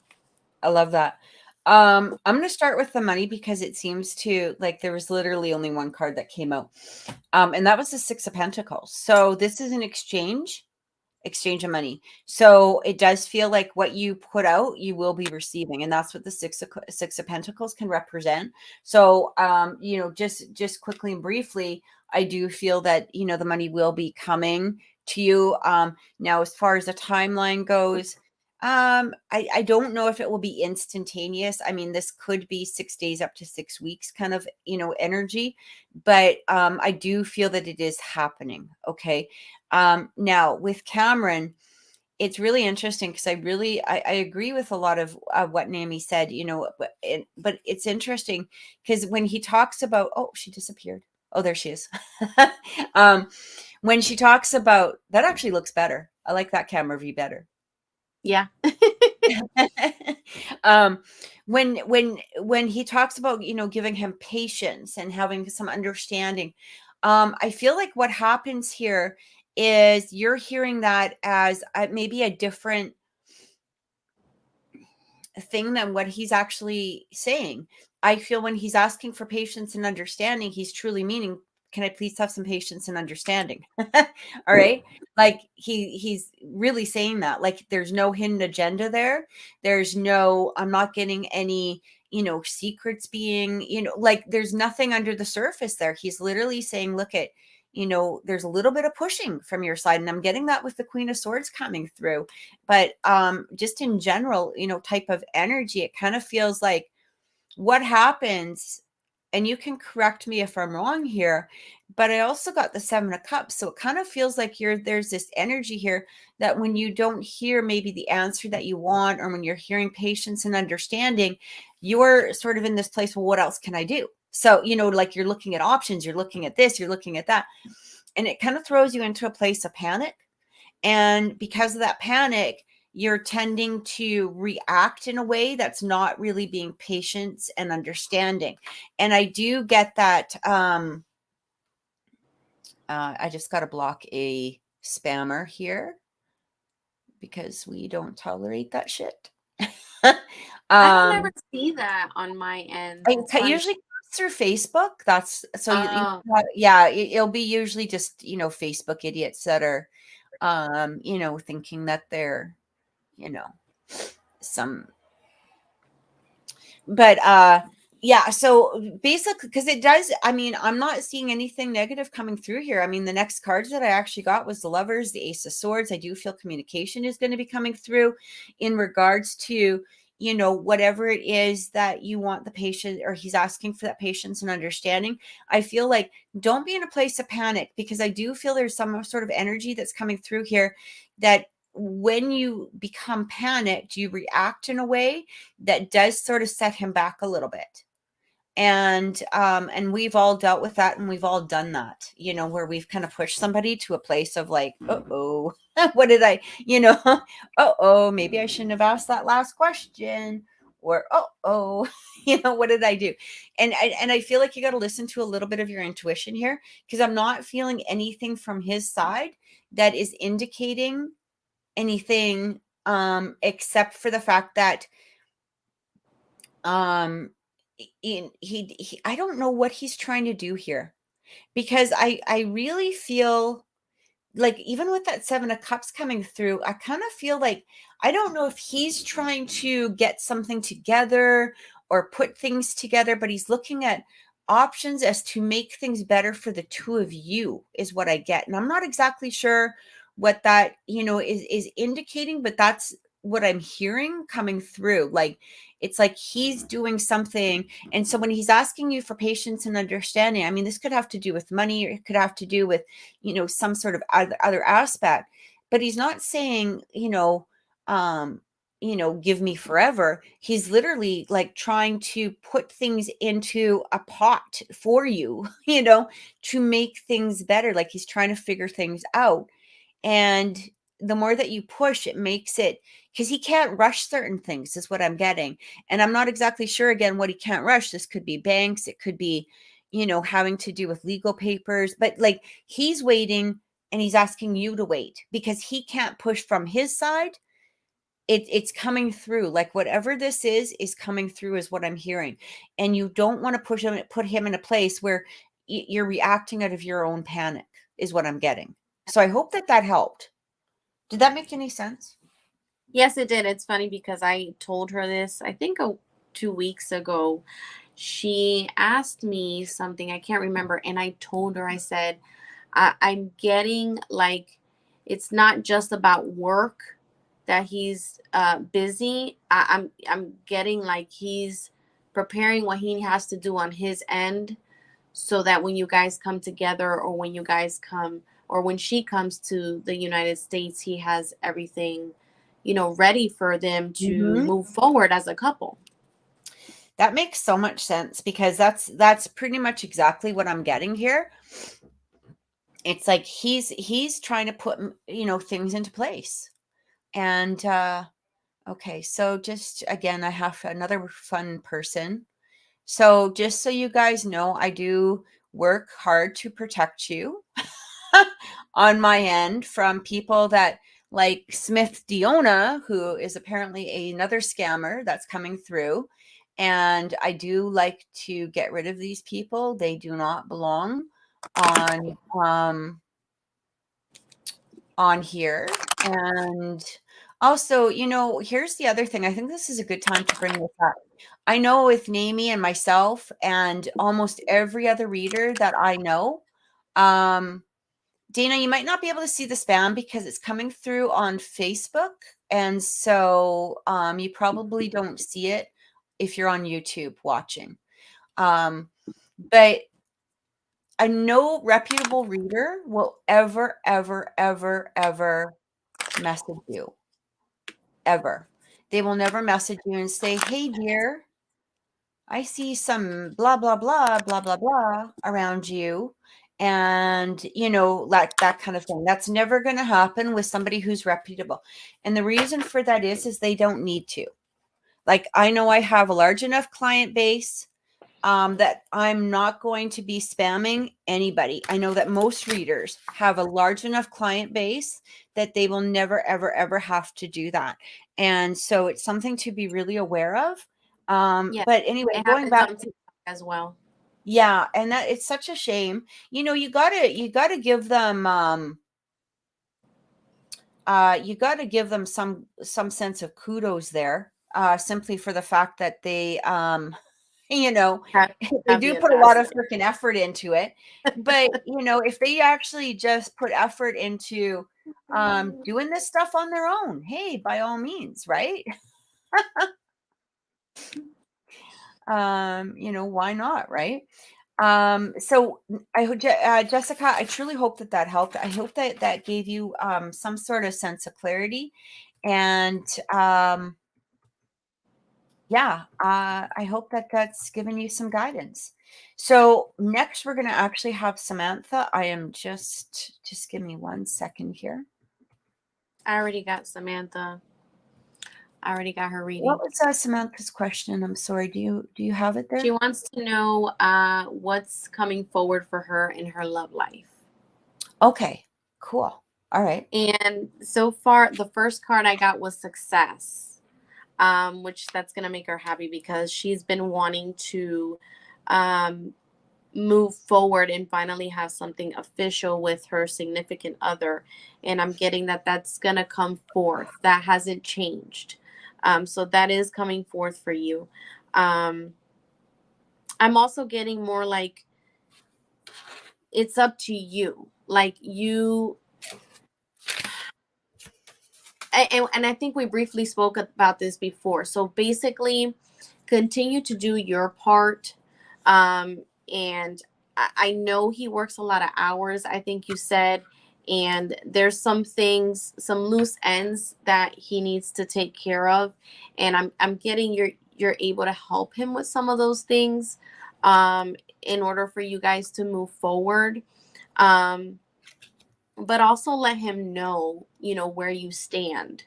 I love that. I'm going to start with the money, because it seems to, like, there was literally only one card that came out. And that was the Six of Pentacles. So this is an exchange of money. So it does feel like what you put out, you will be receiving. And that's what the Six of Pentacles can represent. So, just quickly and briefly, I do feel that, the money will be coming to you. Now, as far as the timeline goes, I don't know if it will be instantaneous. I mean, this could be 6 days up to 6 weeks kind of, energy, but I do feel that it is happening. Okay. Now with Cameron, it's really interesting, because I agree with a lot of what Nami said, but it's interesting because when he talks about, oh, she disappeared. Oh, there she is. When she talks about, that actually looks better. I like that camera view better. Yeah. When he talks about, giving him patience and having some understanding, I feel like what happens here is you're hearing that as maybe a different thing than what he's actually saying. I feel when he's asking for patience and understanding, he's truly meaning, can I please have some patience and understanding? All right. Like he's really saying that, like, there's no hidden agenda there. There's no, I'm not getting any, secrets being, like there's nothing under the surface there. He's literally saying, look at, there's a little bit of pushing from your side. And I'm getting that with the Queen of Swords coming through. But just in general, type of energy, it kind of feels like what happens, and you can correct me if I'm wrong here, but I also got the Seven of Cups. So it kind of feels like there's this energy here that when you don't hear maybe the answer that you want, or when you're hearing patience and understanding, you're sort of in this place, well, what else can I do? So, like you're looking at options, you're looking at this, you're looking at that. And it kind of throws you into a place of panic. And because of that panic, you're tending to react in a way that's not really being patient and understanding. And I do get that. I just got to block a spammer here because we don't tolerate that shit. I don't ever see that on my end. It's It funny. usually comes through Facebook. That's so Oh. yeah, it'll be usually just, Facebook idiots that are, thinking that they're, you know, some, but yeah, so basically, because it does, I mean, I'm not seeing anything negative coming through here. I mean, the next cards that I actually got was the Lovers, the Ace of Swords. I do feel communication is going to be coming through in regards to, whatever it is that you want the patient, or he's asking for that patience and understanding. I feel like don't be in a place of panic, because I do feel there's some sort of energy that's coming through here that when you become panicked, you react in a way that does sort of set him back a little bit. And we've all dealt with that, and we've all done that, where we've kind of pushed somebody to a place of like, uh-oh, what did I, uh-oh, maybe I shouldn't have asked that last question, or uh-oh, what did I do? And I feel like you got to listen to a little bit of your intuition here, because I'm not feeling anything from his side that is indicating anything, except for the fact that he I don't know what he's trying to do here, because I really feel like, even with that 7 of Cups coming through, I kind of feel like, I don't know if he's trying to get something together or put things together, but he's looking at options as to make things better for the two of you, is what I get. And I'm not exactly sure what that, is indicating, but that's what I'm hearing coming through. Like, it's like he's doing something. And so when he's asking you for patience and understanding, I mean, this could have to do with money, or it could have to do with, some sort of other aspect, but he's not saying, um, give me forever. He's literally like trying to put things into a pot for you, to make things better. Like, he's trying to figure things out. And the more that you push, it makes it, because he can't rush certain things, is what I'm getting. And I'm not exactly sure, again, what he can't rush. This could be banks, it could be, having to do with legal papers, but like, he's waiting, and he's asking you to wait because he can't push from his side. It's coming through, like, whatever this is coming through, is what I'm hearing. And you don't want to put him in a place where you're reacting out of your own panic, is what I'm getting. So I hope that helped. Did that make any sense? Yes, it did. It's funny because I told her this, I think 2 weeks ago. She asked me something, I can't remember. And I told her, I said, I'm getting like, it's not just about work that he's busy. I'm getting like he's preparing what he has to do on his end, so that when you guys come together, or when you guys come, or when she comes to the United States, he has everything, ready for them to Mhm. move forward as a couple. That makes so much sense, because that's pretty much exactly what I'm getting here. It's like he's trying to put, things into place. And okay, so just again, I have another fun person. So just so you guys know, I do work hard to protect you on my end from people that, like Smith Diona, who is apparently another scammer that's coming through. And I do like to get rid of these people. They do not belong on on here. And also, here's the other thing. I think this is a good time to bring this up. I know with Namie and myself and almost every other reader that I know, Dana, you might not be able to see the spam because it's coming through on Facebook. And so you probably don't see it if you're on YouTube watching. But a no reputable reader will ever, ever, ever, ever message you. Ever. They will never message you and say, hey, dear, I see some blah, blah, blah, blah, blah, blah around you. and like that kind of thing. That's never going to happen with somebody who's reputable. And the reason for that is they don't need to. Like, I know I have a large enough client base that I'm not going to be spamming anybody. I know that most readers have a large enough client base that they will never, ever, ever have to do that. And so it's something to be really aware of. Yeah, But anyway, it going happens back on to, TikTok as well. yeah, and that it's such a shame. You gotta give them some sense of kudos there, simply for the fact that they you know Have, they have do the put a lot of audacity. freaking effort into it. But if they actually just put effort into doing this stuff on their own, hey, by all means, right? Why not, right? So I hope, Jessica, I truly hope that helped. I hope that gave you some sort of sense of clarity. And yeah, I hope that's given you some guidance. So next we're going to actually have Samantha. I am just give me 1 second here. I already got Samantha. I already got her reading. What was Samantha's question? I'm sorry. Do you have it She there? wants to know what's coming forward for her in her love life. Okay, cool. All right. And so far, the first card I got was success, which that's going to make her happy because she's been wanting to um, move forward and finally have something official with her significant other. And I'm getting that that's going to come forth. That hasn't changed. So that is coming forth for you. I'm also getting more like it's up to you. Like you, and I think we briefly spoke about this before. So basically, continue to do your part. And I know he works a lot of hours, I think you said, and there's some things, some loose ends that he needs to take care of. And I'm getting you're able to help him with some of those things in order for you guys to move forward. But also let him know, where you stand.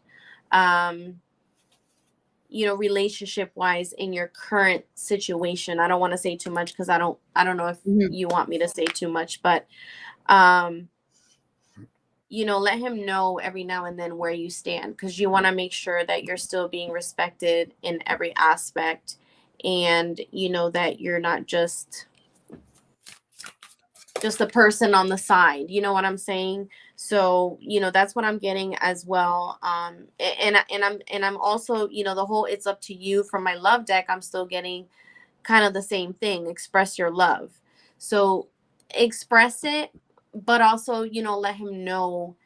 Um, relationship wise in your current situation. I don't want to say too much because I don't know if Mhm. you want me to say too much, but um let him know every now and then where you stand, because you want to make sure that you're still being respected in every aspect, and that you're not just a person on the side, you know what I'm saying? So that's what I'm getting as well. And I'm also, the whole it's up to you from my love deck, I'm still getting kind of the same thing. Express your love. So express it, but also let him know,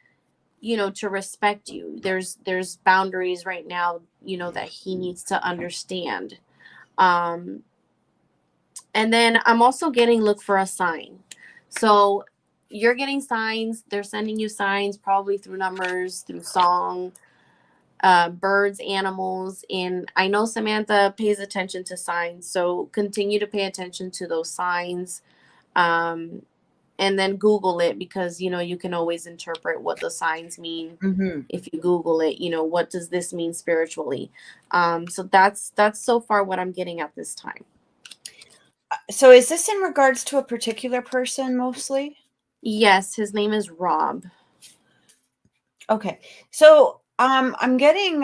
to respect you. There's boundaries right now, that he needs to understand. um and then I'm also getting look for a sign. So you're getting signs. They're sending you signs probably through numbers, through song, birds, animals. And I know Samantha pays attention to signs. So continue to pay attention to those signs. Um, and then Google it, because, you can always interpret what the signs mean. Mhm. If you Google it, what does this mean spiritually? So that's so far what I'm getting at this time. So is this in regards to a particular person mostly? Yes, his name is Rob. Okay. So I'm getting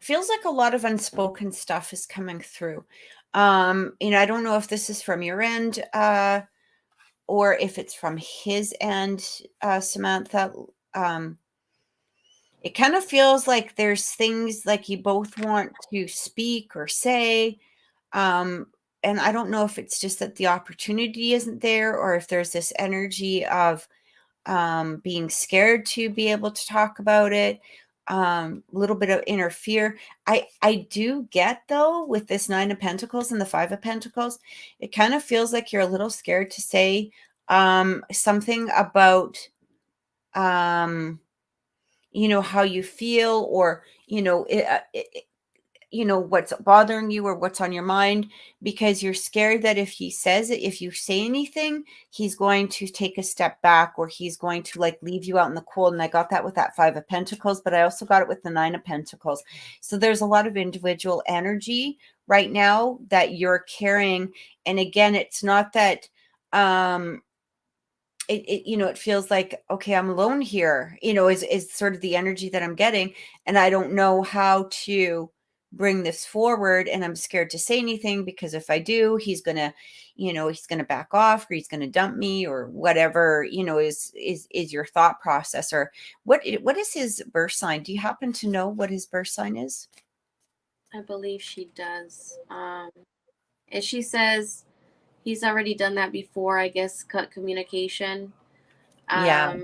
feels like a lot of unspoken stuff is coming through. I don't know if this is from your end or if it's from his end, Samantha. Um it kind of feels like there's things like you both want to speak or say. Um, and I don't know if it's just that the opportunity isn't there, or if there's this energy of being scared to be able to talk about it, a little bit of inner fear. I do get, though, with this Nine of Pentacles and the Five of Pentacles, it kind of feels like you're a little scared to say something about how you feel, or what's bothering you or what's on your mind, because you're scared that if you say anything, he's going to take a step back, or he's going to like leave you out in the cold. And I got that with that 5 of Pentacles, but I also got it with the 9 of Pentacles. So there's a lot of individual energy right now that you're carrying. And again, it's not that, it feels like, okay, I'm alone here, is sort of the energy that I'm getting. And I don't know how to bring this forward. And I'm scared to say anything, because if I do, he's going to back off, or he's going to dump me, or whatever, is your thought process. Or what is his birth sign? Do you happen to know what his birth sign is? I believe she does. And she says he's already done that before, I guess, cut communication. Yeah.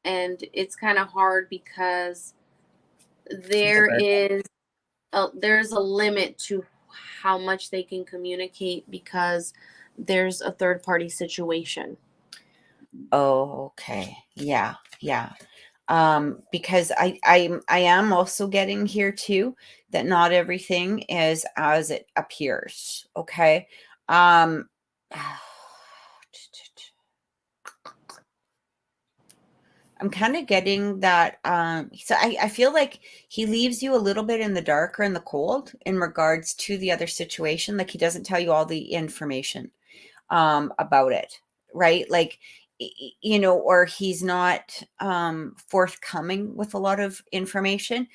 And it's kind of hard because there's a limit to how much they can communicate, because there's a third party situation. Oh, okay. Yeah. Yeah. Because I am also getting here too, that not everything is as it appears. Okay. Um, I'm kind of getting that. So I feel like he leaves you a little bit in the dark or in the cold in regards to the other situation. Like he doesn't tell you all the information about it, right? Like, or he's not forthcoming with a lot of information.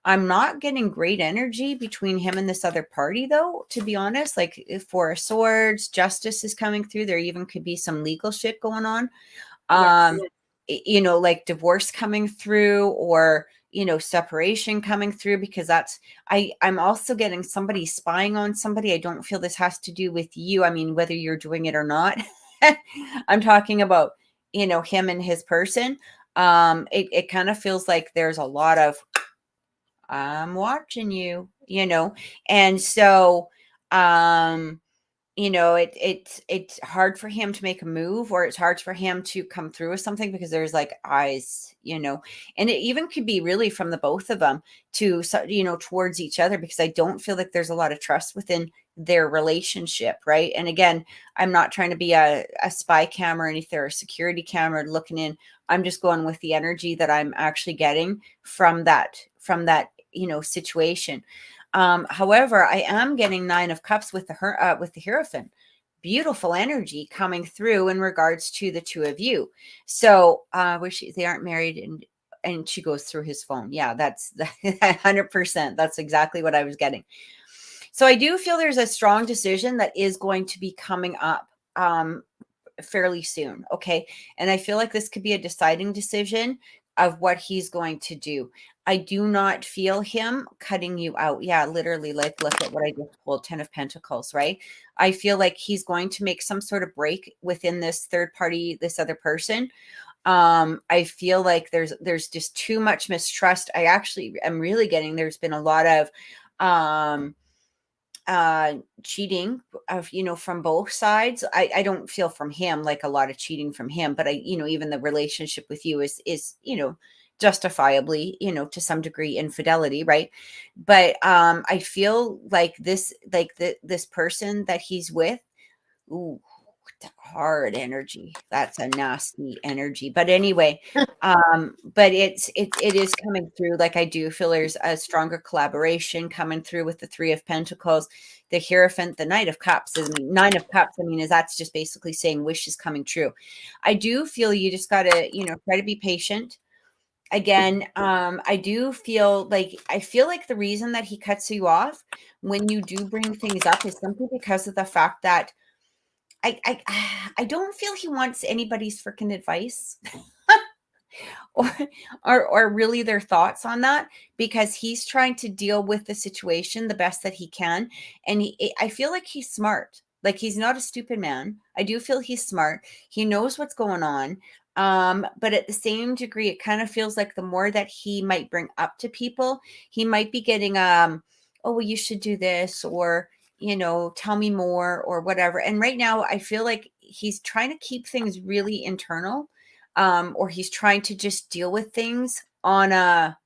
I'm not getting great energy between him and this other party, though, to be honest. Like, if 4 of Swords, justice is coming through. There even could be some legal shit going on. Yes. Like divorce coming through, or separation coming through, because I'm also getting somebody spying on somebody. I don't feel this has to do with you. I mean, whether you're doing it or not. I'm talking about him and his person. It kind of feels like there's a lot of, I'm watching you, and so it's hard for him to make a move, or it's hard for him to come through with something, because there's like eyes, and it even could be really from the both of them to, towards each other, because I don't feel like there's a lot of trust within their relationship. Right. And again, I'm not trying to be a spy cam or anything, or a security camera looking in. I'm just going with the energy that I'm actually getting from that situation. However, I am getting 9 of Cups with the Hierophant. Beautiful energy coming through in regards to the two of you. So, wish they aren't married, and she goes through his phone. Yeah, that's 100%. That's exactly what I was getting. So I do feel there's a strong decision that is going to be coming up fairly soon. Okay. And I feel like this could be a deciding decision of what he's going to do. I do not feel him cutting you out. Yeah, literally, like, look at what I just pulled, 10 of Pentacles, right? I feel like he's going to make some sort of break within this third party, this other person. I feel like there's just too much mistrust. I actually am really getting, there's been a lot of cheating of, from both sides. I don't feel from him like a lot of cheating from him, but even the relationship with you is justifiably, to some degree, infidelity, right? But I feel like this person that he's with, ooh, hard energy. That's a nasty energy. But anyway, but it is coming through. Like, I do feel there's a stronger collaboration coming through with the 3 of Pentacles, the Hierophant, the Knight of Cups. 9 of Cups, is that's just basically saying wish is coming true. I do feel you just gotta, try to be patient. Again, I feel like the reason that he cuts you off when you do bring things up is simply because of the fact that I don't feel he wants anybody's freaking advice or, or really their thoughts on that, because he's trying to deal with the situation the best that he can. And I feel like he's smart. Like, he's not a stupid man. I do feel he's smart. He knows what's going on. But at the same degree, it kind of feels like the more that he might bring up to people, he might be getting, oh, well, you should do this, or, tell me more, or whatever. And right now I feel like he's trying to keep things really internal, or he's trying to just deal with things on a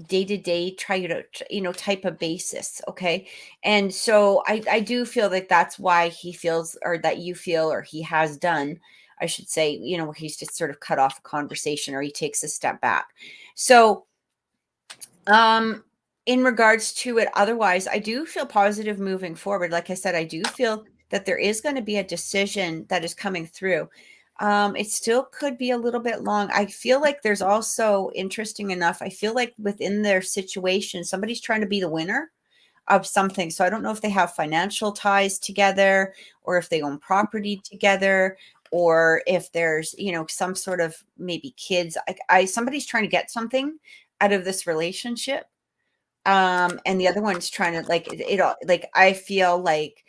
day-to-day type of basis. Okay. And so I do feel that that's why he feels, or that you feel, or he has done, I should say, where he's just sort of cut off a conversation, or he takes a step back. So in regards to it, otherwise, I do feel positive moving forward. Like I said, I do feel that there is going to be a decision that is coming through. It still could be a little bit long. I feel like there's also, interesting enough, I feel like within their situation, somebody's trying to be the winner of something. So I don't know if they have financial ties together, or if they own property together, or if there's, some sort of maybe kids. Somebody's trying to get something out of this relationship. And the other one's trying to, like, it all, like, I feel like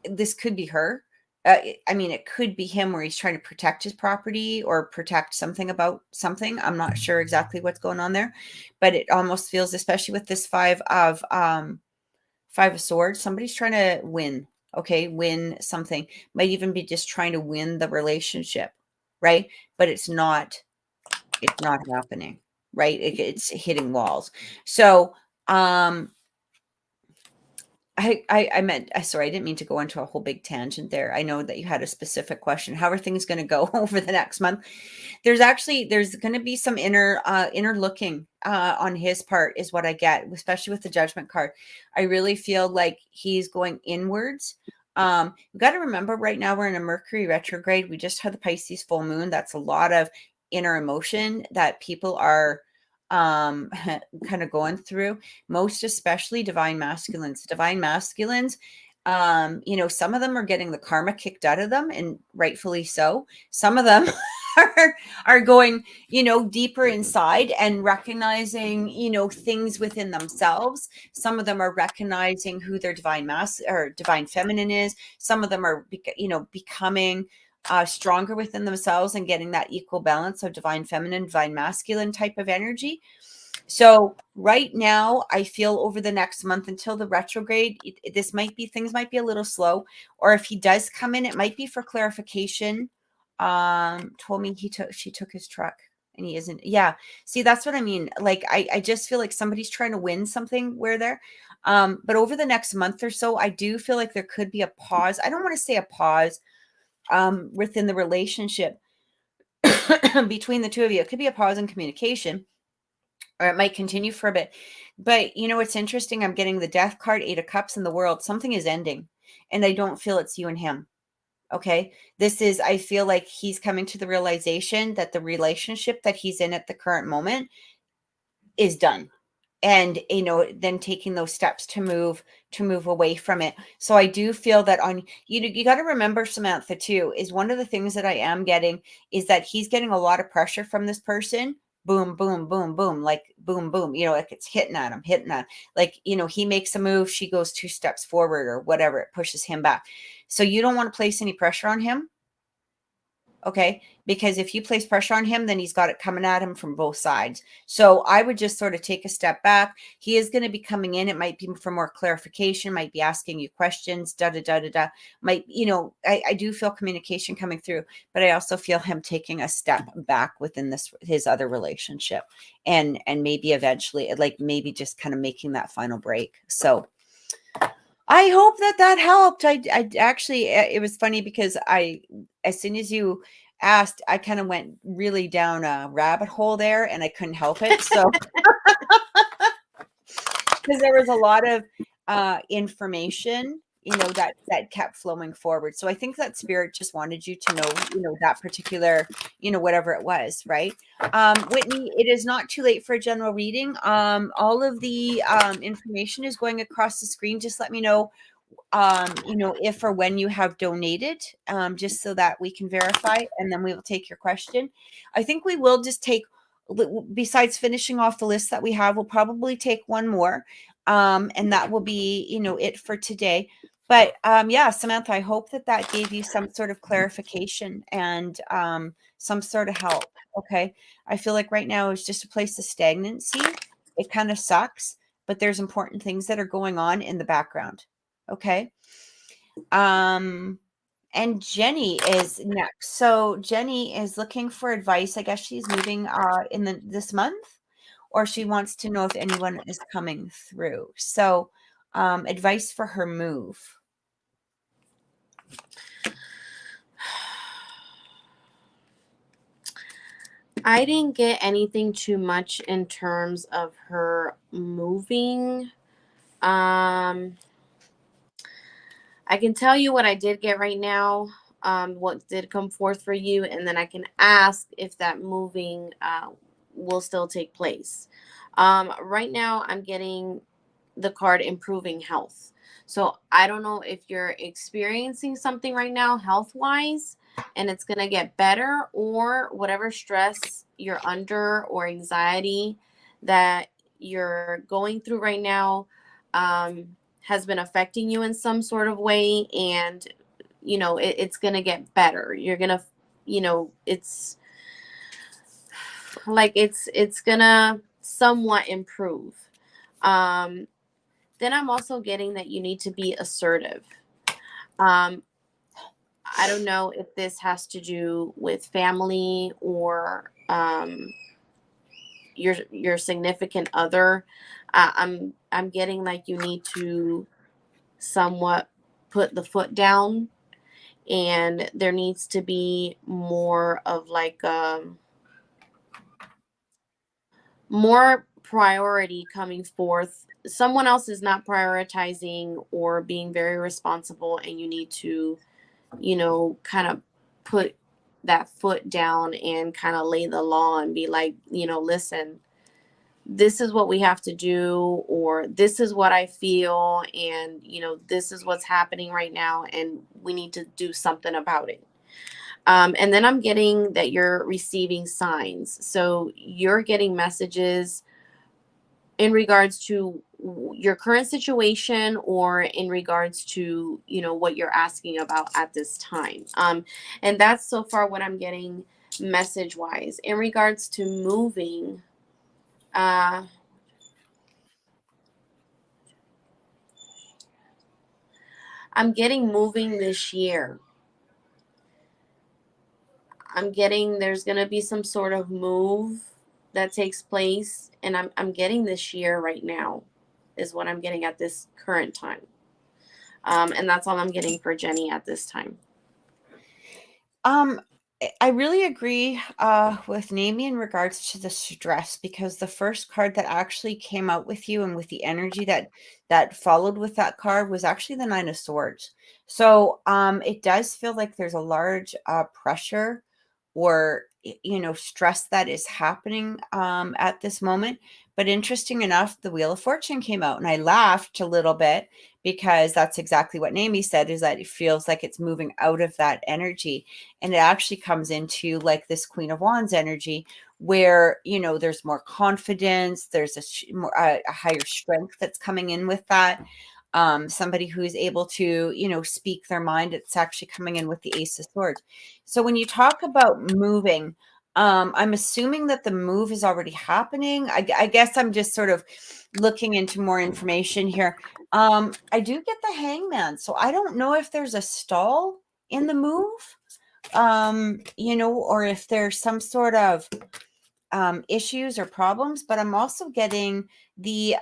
this could be her. I mean, it could be him, where he's trying to protect his property or protect something about something. I'm not sure exactly what's going on there, but it almost feels, especially with this five of swords, somebody's trying to win. Okay. Win something. Might even be just trying to win the relationship. Right. But it's not happening. Right. It's hitting walls. So, I meant, sorry, I didn't mean to go into a whole big tangent there. I know that you had a specific question. How are things going to go over the next month? There's going to be some inner looking on his part, is what I get, especially with the Judgment card. I really feel like he's going inwards. You got to remember, right now we're in a Mercury retrograde. We just had the Pisces full moon. That's a lot of inner emotion that people are kind of going through, most especially divine masculines. Some of them are getting the karma kicked out of them, and rightfully so. Some of them are going, deeper inside and recognizing, things within themselves. Some of them are recognizing who their divine or divine feminine is. Some of them are, becoming stronger within themselves and getting that equal balance of divine feminine, divine masculine type of energy. So right now, I feel over the next month until the retrograde, things might be a little slow. Or if he does come in, it might be for clarification. Told me she took his truck and he isn't. Yeah. See, that's what I mean. Like, I just feel like somebody's trying to win something where they're, but over the next month or so, I do feel like there could be a pause. I don't want to say a pause, within the relationship between the two of you. It could be a pause in communication, or it might continue for a bit. But it's interesting. I'm getting the Death card, 8 of Cups in the World. Something is ending, and I don't feel it's you and him. Okay. I feel like he's coming to the realization that the relationship that he's in at the current moment is done. And, then taking those steps to move away from it. So I do feel that you got to remember, Samantha, too, is one of the things that I am getting is that he's getting a lot of pressure from this person. Boom, boom, boom, boom, like boom, boom, like it's hitting at him, like, he makes a move, she goes 2 steps forward or whatever, it pushes him back. So you don't want to place any pressure on him. Okay. Because if you place pressure on him, then he's got it coming at him from both sides. So I would just sort of take a step back. He is going to be coming in. It might be for more clarification, might be asking you questions, might, I do feel communication coming through, but I also feel him taking a step back within his other relationship, and maybe eventually, like, maybe just kind of making that final break. So I hope that helped. I actually, it was funny because as soon as you asked, I kind of went really down a rabbit hole there, and I couldn't help it. So, because there was a lot of information, that kept flowing forward. So I think that spirit just wanted you to know, that particular, whatever it was, right? Whitney, it is not too late for a general reading. All of the information is going across the screen. Just let me know, if or when you have donated, just so that we can verify, and then we will take your question. I think we will just take, besides finishing off the list that we have, we'll probably take one more, and that will be, it for today. But yeah, Samantha, I hope that gave you some sort of clarification and some sort of help. Okay. I feel like right now is just a place of stagnancy. It kind of sucks, but there's important things that are going on in the background. Okay. And Jenny is next. So Jenny is looking for advice. I guess she's moving in this month, or she wants to know if anyone is coming through. So advice for her move. I didn't get anything too much in terms of her moving. I can tell you what I did get right now, what did come forth for you, and then I can ask if that moving will still take place. Right now, I'm getting the card improving health. So I don't know if you're experiencing something right now health-wise, and it's going to get better, or whatever stress you're under or anxiety that you're going through right now has been affecting you in some sort of way, and it's going to get better. You're going to, it's like it's going to somewhat improve. Then I'm also getting that you need to be assertive. I don't know if this has to do with family or your significant other. I'm getting like you need to somewhat put the foot down, and there needs to be more of like more priority coming forth. Someone else is not prioritizing or being very responsible, and you need to kind of put that foot down and kind of lay the law and be like, listen, this is what we have to do, or this is what I feel, and this is what's happening right now, and we need to do something about it. And then I'm getting that you're receiving signs. So you're getting messages in regards to your current situation, or in regards to what you're asking about at this time. And that's so far what I'm getting message wise. In regards to moving, I'm getting moving this year. I'm getting there's going to be some sort of move that takes place, and I'm getting this year right now is what I'm getting at this current time. And that's all I'm getting for Jenny at this time. I really agree with Naomi in regards to the stress, because the first card that actually came out with you and with the energy that followed with that card was actually the Nine of Swords. So it does feel like there's a large pressure or stress that is happening at this moment. But interesting enough, the Wheel of Fortune came out, and I laughed a little bit, because that's exactly what Naomi said, is that it feels like it's moving out of that energy, and it actually comes into like this Queen of Wands energy, where there's more confidence, there's a higher strength that's coming in with that. Somebody who's able to speak their mind. It's actually coming in with the Ace of Swords. So when you talk about moving, I'm assuming that the move is already happening. I guess I'm just sort of looking into more information here. I do get the Hangman, so I don't know if there's a stall in the move, or if there's some sort of issues or problems, but I'm also getting the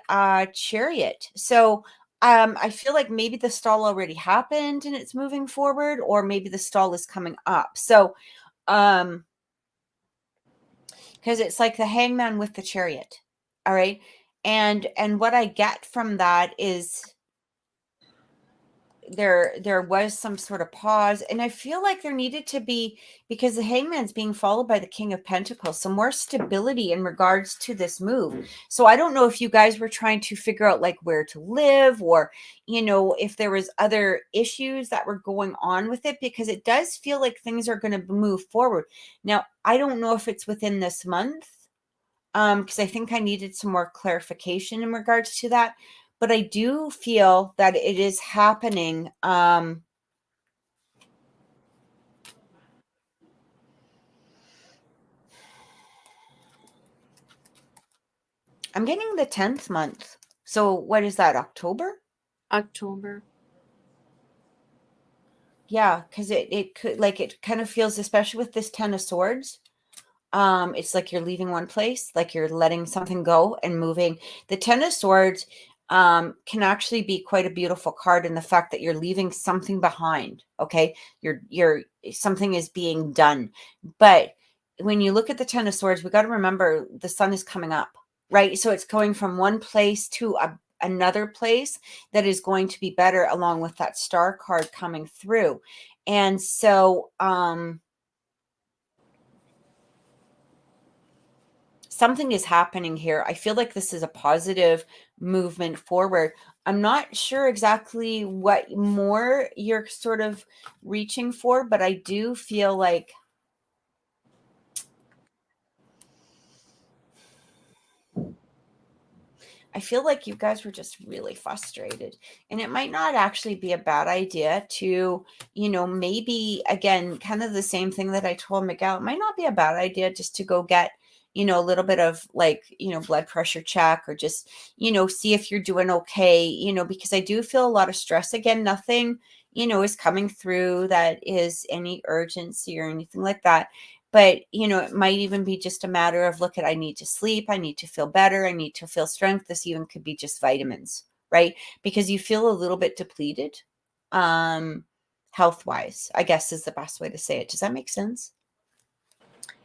Chariot. So I feel like maybe the stall already happened and it's moving forward, or maybe the stall is coming up. So because it's like the Hangman with the Chariot. All right. And what I get from that is there was some sort of pause, and I feel like there needed to be, because the Hangman's being followed by the King of Pentacles, some more stability in regards to this move. So I don't know if you guys were trying to figure out like where to live, or if there was other issues that were going on with it, because it does feel like things are going to move forward. Now I don't know if it's within this month, because I think I needed some more clarification in regards to that. But I do feel that it is happening. I'm getting the 10th month. So what is that, October? October. Yeah, because it could, like, it kind of feels, especially with this 10 of Swords, It's like you're leaving one place, like you're letting something go and moving. The Ten of Swords can actually be quite a beautiful card in the fact that you're leaving something behind. Okay. You're something is being done. But when you look at the Ten of Swords, we got to remember the sun is coming up, right? So it's going from one place to another place that is going to be better, along with that star card coming through. And so, something is happening here. I feel like this is a positive movement forward. I'm not sure exactly what more you're sort of reaching for, but I do feel like you guys were just really frustrated, and it might not actually be a bad idea to, maybe again, kind of the same thing that I told Miguel. It might not be a bad idea just to go get, a little bit of like, blood pressure check, or just, see if you're doing okay, because I do feel a lot of stress. Again, nothing, is coming through that is any urgency or anything like that. But, it might even be just a matter of, look, at I need to sleep. I need to feel better. I need to feel strength. This even could be just vitamins, right? Because you feel a little bit depleted, health wise, I guess is the best way to say it. Does that make sense?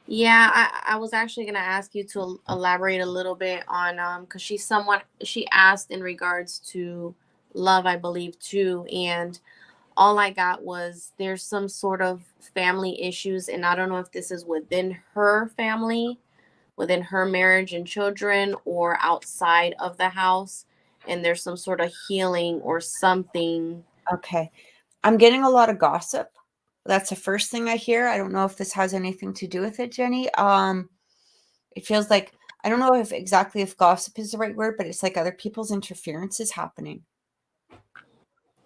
Yeah, I was actually going to ask you to elaborate a little bit on because she asked in regards to love, I believe, too. And all I got was there's some sort of family issues. And I don't know if this is within her family, within her marriage and children, or outside of the house. And there's some sort of healing or something. Okay. I'm getting a lot of gossip. That's the first thing I hear. I don't know if this has anything to do with it, Jenny. It feels like, I don't know if exactly if gossip is the right word, but it's like other people's interference is happening.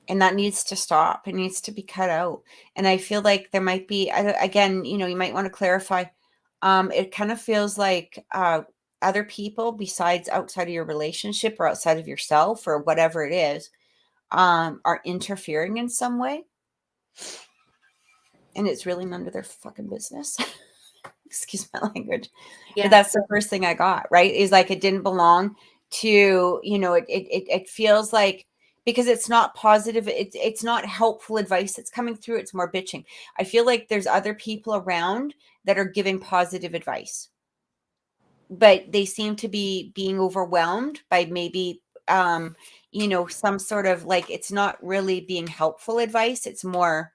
And that needs to stop. It needs to be cut out. And I feel like there might be, again, you might want to clarify. It kind of feels like other people besides outside of your relationship or outside of yourself or whatever it is, are interfering in some way. And it's really none of their fucking business. Excuse my language. But Yeah. that's the first thing I got, right? Is like it didn't belong to, it feels like, because it's not positive, it's not helpful advice that's coming through, it's more bitching. I feel like there's other people around that are giving positive advice, but they seem to be being overwhelmed by maybe some sort of, like, it's not really being helpful advice, it's more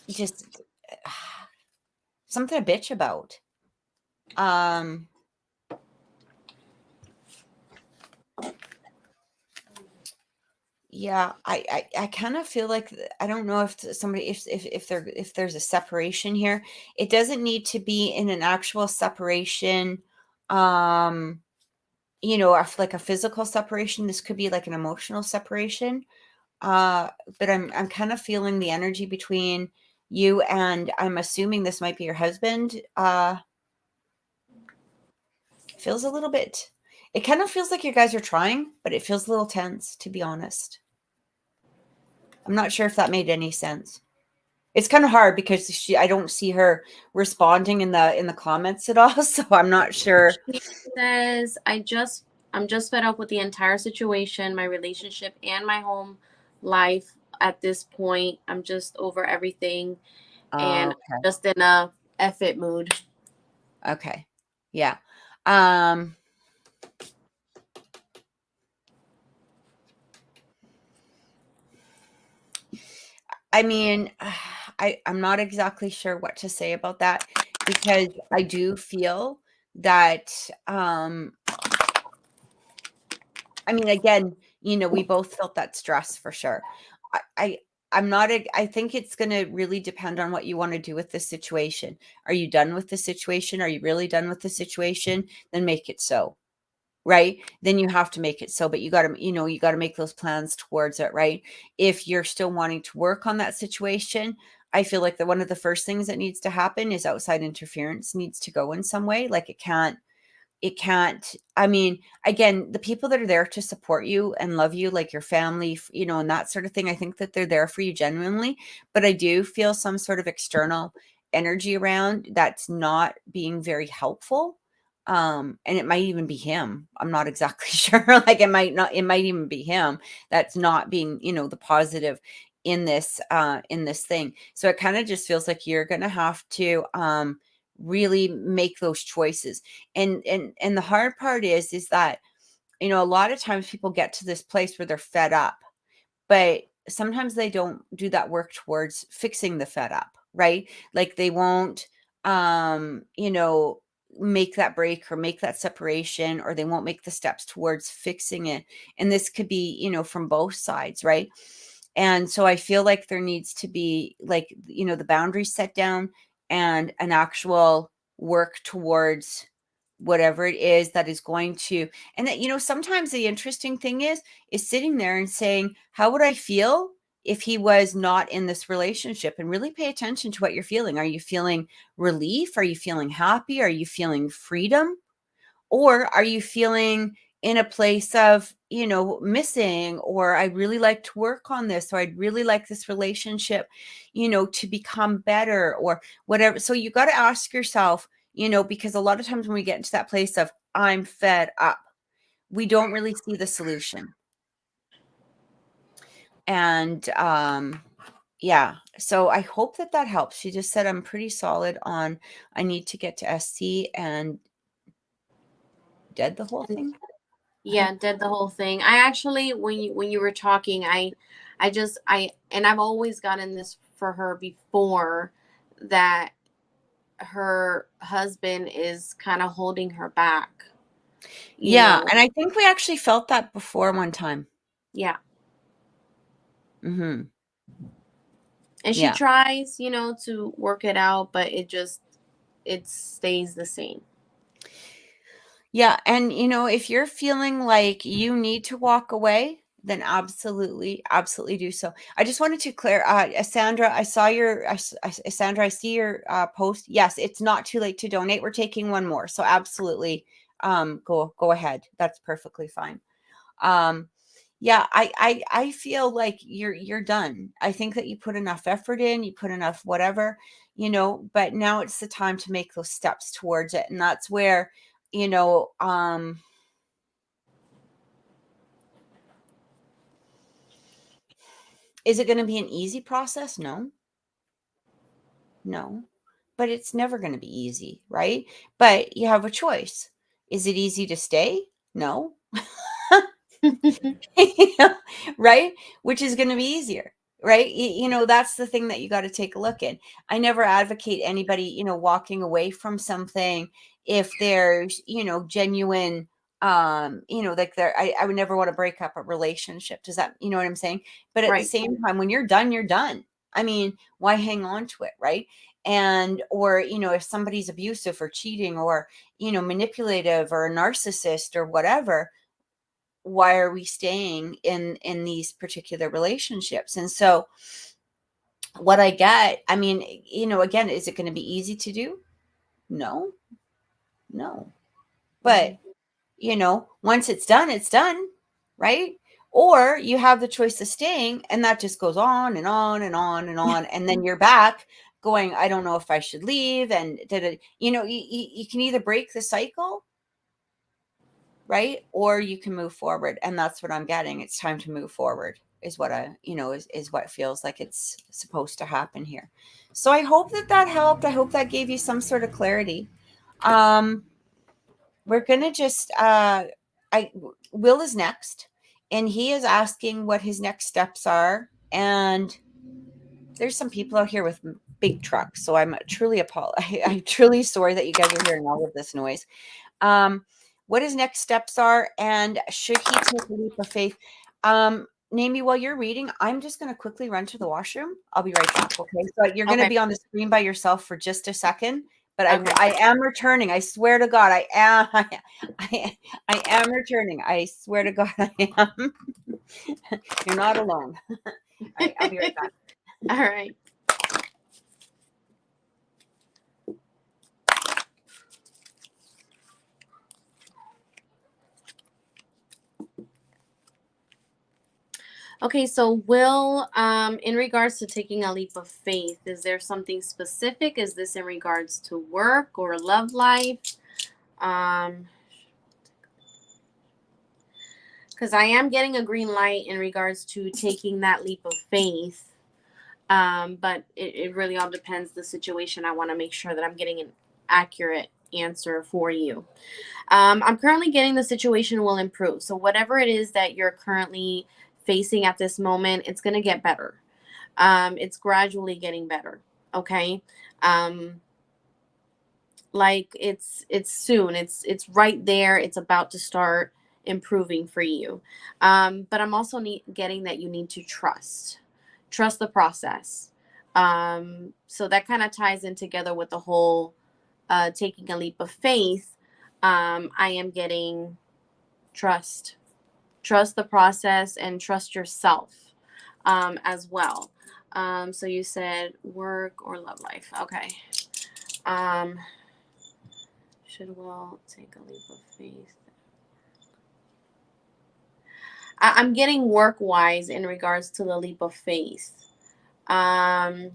just something to bitch about. Yeah, I kind of feel like I don't know if somebody, if there's a separation here. It doesn't need to be in an actual separation, um, like a physical separation. This could be like an emotional separation. Uh, but I'm kind of feeling the energy between you and, I'm assuming this might be your husband. Feels a little bit. It kind of feels like you guys are trying, but it feels a little tense, to be honest. I'm not sure if that made any sense. It's kind of hard because I don't see her responding in the comments at all, so I'm not sure. She says, I'm just fed up with the entire situation, my relationship and my home life at this point. I'm just over everything and Okay. just in a F it mood. Okay. Yeah. Um I mean, I'm not exactly sure what to say about that, because I do feel that I mean, again, we both felt that stress for sure. I, I I'm not I think it's going to really depend on what you want to do with this situation. Are you done with the situation? Are you really done with the situation? Then make it so, right? Then you have to make it so, but you got to, you got to make those plans towards it, right? If you're still wanting to work on that situation, I feel like one of the first things that needs to happen is outside interference needs to go in some way. Like it can't, I mean, again, the people that are there to support you and love you, like your family, and that sort of thing, I think that they're there for you genuinely. But I do feel some sort of external energy around that's not being very helpful. And it might even be him. I'm not exactly sure. Like it might even be him that's not being, the positive in this thing. So it kind of just feels like you're gonna have to really make those choices. And the hard part is that, a lot of times people get to this place where they're fed up, but sometimes they don't do that work towards fixing the fed up, right? Like they won't, make that break or make that separation, or they won't make the steps towards fixing it. And this could be, from both sides, right? And so I feel like there needs to be, like, the boundaries set down and an actual work towards whatever it is that is going to. And that, sometimes the interesting thing is sitting there and saying, how would I feel if he was not in this relationship? And really pay attention to what you're feeling. Are you feeling relief? Are you feeling happy? Are you feeling freedom? Or are you feeling in a place of, missing, or I'd really like to work on this, or I'd really like this relationship, to become better, or whatever. So you got to ask yourself, because a lot of times when we get into that place of I'm fed up, we don't really see the solution. And yeah, so I hope that helps. She just said I'm pretty solid on I need to get to SC and dead the whole thing. Yeah, did the whole thing. I actually, when you were talking, and I've always gotten this for her before, that her husband is kind of holding her back. Yeah, and I think we actually felt that before one time. Yeah. Mhm. And she Yeah. tries, to work it out, but it stays the same. Yeah, and, if you're feeling like you need to walk away, then absolutely, absolutely do so. I just wanted to clear, Sandra, I saw your, Sandra, I see your post. Yes, it's not too late to donate. We're taking one more, so absolutely, go ahead. That's perfectly fine. Yeah, I feel like you're done. I think that you put enough effort in, you put enough whatever, but now it's the time to make those steps towards it. And that's where, you know, um, is it going to be an easy process? No, no, but it's never going to be easy, right? But you have a choice. Is it easy to stay? No. Right? Which is going to be easier, right? That's the thing that you got to take a look at. I never advocate anybody, walking away from something if there's, genuine, like I would never want to break up a relationship. Does that, you know what I'm saying? But at the Right. same time, when you're done, you're done. I mean, why hang on to it, right? And, or, if somebody's abusive or cheating or, manipulative or a narcissist or whatever, why are we staying in these particular relationships? And so what I get, I mean, again, is it going to be easy to do? No, no. But, Mhm. once it's done, right? Or you have the choice of staying, and that just goes on and on and on and on, and then you're back going, I don't know if I should leave. And you can either break the cycle, right? Or you can move forward. And that's what I'm getting. It's time to move forward is what is what feels like it's supposed to happen here. So I hope that helped. I hope that gave you some sort of clarity. We're going to just, Will is next, and he is asking what his next steps are. And there's some people out here with big trucks. So I'm I'm truly sorry that you guys are hearing all of this noise. What his next steps are, and should he take a leap of faith. Namie, while you're reading, I'm just going to quickly run to the washroom. I'll be right back. Okay. So you're going to Okay. be on the screen by yourself for just a second, but Okay. I am returning. I swear to God, I am. I am returning. I swear to God, I am. You're not alone. All right. I'll be right back. All right. Okay, so Will, in regards to taking a leap of faith, is there something specific? Is this in regards to work or love life? Because I am getting a green light in regards to taking that leap of faith. But it really all depends the situation. I want to make sure that I'm getting an accurate answer for you. I'm currently getting the situation will improve. So whatever it is that you're currently facing at this moment, it's going to get better. It's gradually getting better. Okay. Like it's soon. It's right there. It's about to start improving for you. But I'm also getting that you need to trust the process. So that kind of ties in together with the whole taking a leap of faith. I am getting trust the process, and trust yourself as well. So you said work or love life. Okay. Should Will take a leap of faith? I'm getting work wise in regards to the leap of faith. Not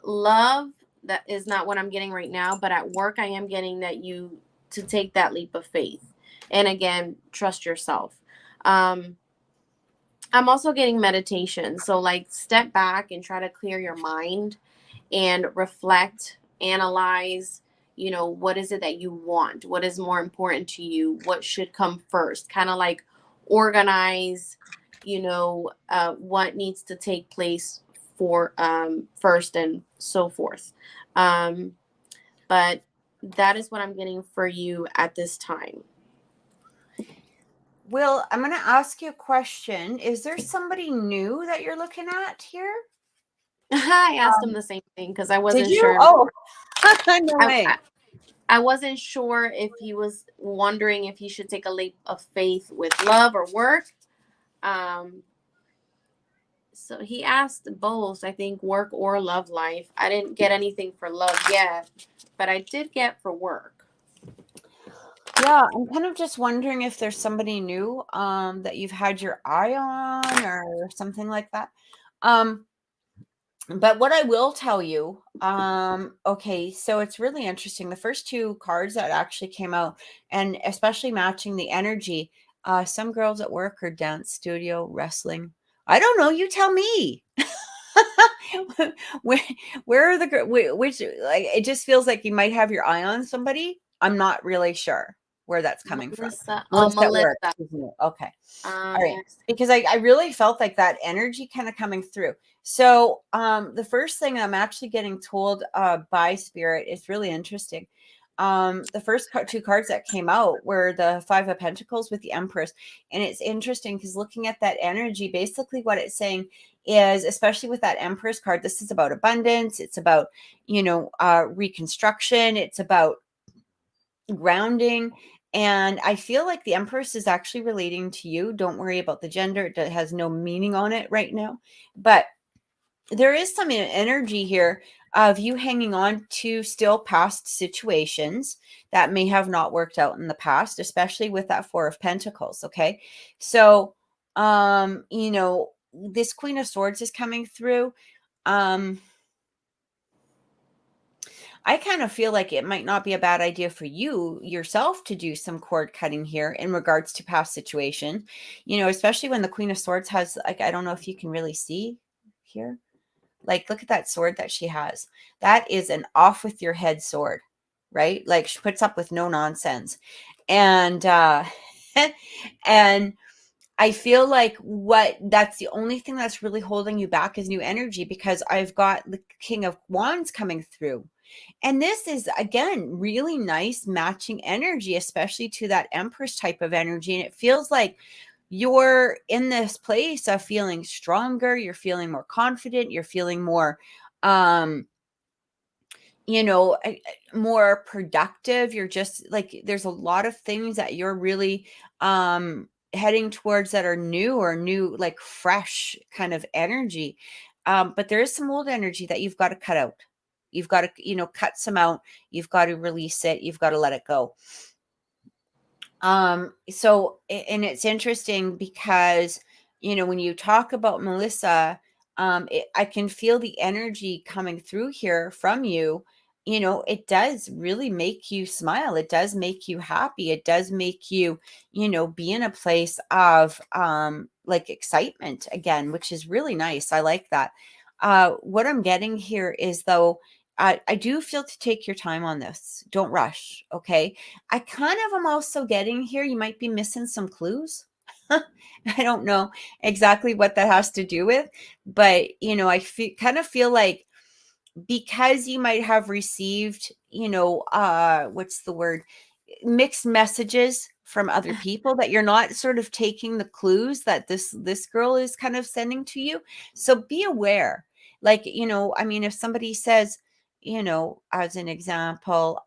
love, that is not what I'm getting right now, but at work I am getting that you to take that leap of faith, and again, trust yourself. I'm also getting meditation, so like step back and try to clear your mind and reflect, analyze, what is it that you want, what is more important to you, what should come first, kind of like organize, what needs to take place for first, and so forth. But that is what I'm getting for you at this time. Will, I'm going to ask you a question. Is there somebody new that you're looking at here? I asked him the same thing because I Did wasn't you? sure. Oh, no I, way. I wasn't sure if he was wondering if he should take a leap of faith with love or work. So he asked both, I think, work or love life. I didn't get anything for love yet, but I did get for work. Yeah, I'm kind of just wondering if there's somebody new that you've had your eye on or something like that. But what I will tell you, okay, so it's really interesting. The first two cards that actually came out, and especially matching the energy, some girls at work are dance studio, wrestling. I don't know. You tell me. where, where are the which like it just feels like you might have your eye on somebody. I'm not really sure where that's coming from. Melissa. Oh, Melissa at work. Melissa. Okay. All right. Yes. Because I really felt like that energy kind of coming through. So the first thing I'm actually getting told by Spirit is really interesting. The first two cards that came out were the Five of Pentacles with the Empress. And it's interesting because looking at that energy, basically what it's saying is, especially with that Empress card, this is about abundance. It's about, reconstruction. It's about grounding. And I feel like the Empress is actually relating to you. Don't worry about the gender. It has no meaning on it right now. But there is some energy here of you hanging on to still past situations that may have not worked out in the past, especially with that Four of Pentacles. Okay. So, this Queen of Swords is coming through. I kind of feel like it might not be a bad idea for you yourself to do some cord cutting here in regards to past situation, especially when the Queen of Swords has, like, I don't know if you can really see here. Like, look at that sword that she has. That is an off with your head sword, right? Like, she puts up with no nonsense. And, and I feel like that's the only thing that's really holding you back is new energy, because I've got the King of Wands coming through. And this is, again, really nice matching energy, especially to that Empress type of energy. And it feels like you're in this place of feeling stronger. You're feeling more confident. You're feeling more, more productive. You're just like, there's a lot of things that you're really heading towards that are new, or new, like fresh kind of energy. But there is some old energy that you've got to cut out. You've got to, cut some out. You've got to release it. You've got to let it go. So, and it's interesting because, when you talk about Melissa, I can feel the energy coming through here from you. It does really make you smile. It does make you happy. It does make you, be in a place of, like excitement again, which is really nice. I like that. What I'm getting here is though, I do feel to take your time on this. Don't rush. Okay. I kind of am also getting here, you might be missing some clues. I don't know exactly what that has to do with, but kind of feel like because you might have received, what's the word? Mixed messages from other people, that you're not sort of taking the clues that this girl is kind of sending to you. So be aware. Like, I mean, if somebody says, as an example,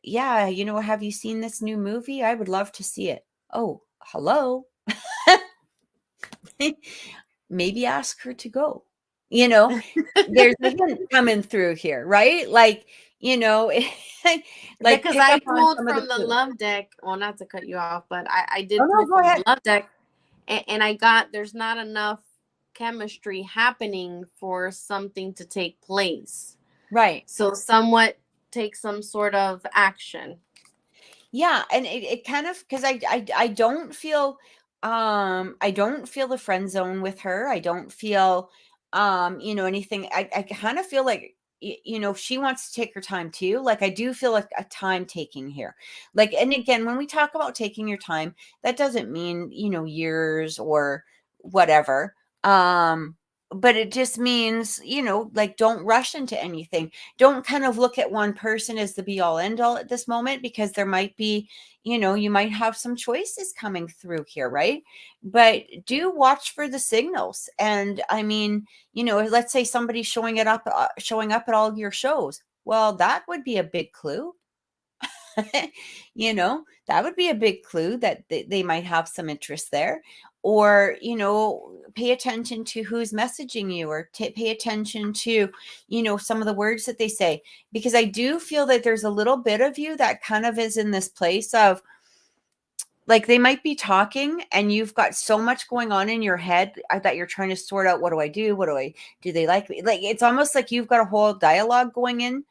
yeah, have you seen this new movie? I would love to see it. Oh, hello. Maybe ask her to go. There's a hint coming through here, right? Like, like Because pick I up on pulled some of the from the clues. love deck, well, not to cut you off, but I Oh did no, pull go from the ahead. love deck, and I got there's not enough chemistry happening for something to take place. Right. So somewhat take some sort of action. Yeah, and it kind of, because I don't feel, I don't feel the friend zone with her. I don't feel anything. I kind of feel like she wants to take her time too. Like, I do feel like a time taking here. Like, and again, when we talk about taking your time, that doesn't mean years or whatever. But it just means, like, don't rush into anything. Don't kind of look at one person as the be all end all at this moment, because there might be, you might have some choices coming through here, right? But do watch for the signals. And I mean, let's say somebody's showing up at all your shows. Well, that would be a big clue. That would be a big clue that they might have some interest there. Or, pay attention to who's messaging you, or pay attention to, some of the words that they say. Because I do feel that there's a little bit of you that kind of is in this place of, like, they might be talking and you've got so much going on in your head that you're trying to sort out, what do I do? Do they like me? Like, it's almost like you've got a whole dialogue going in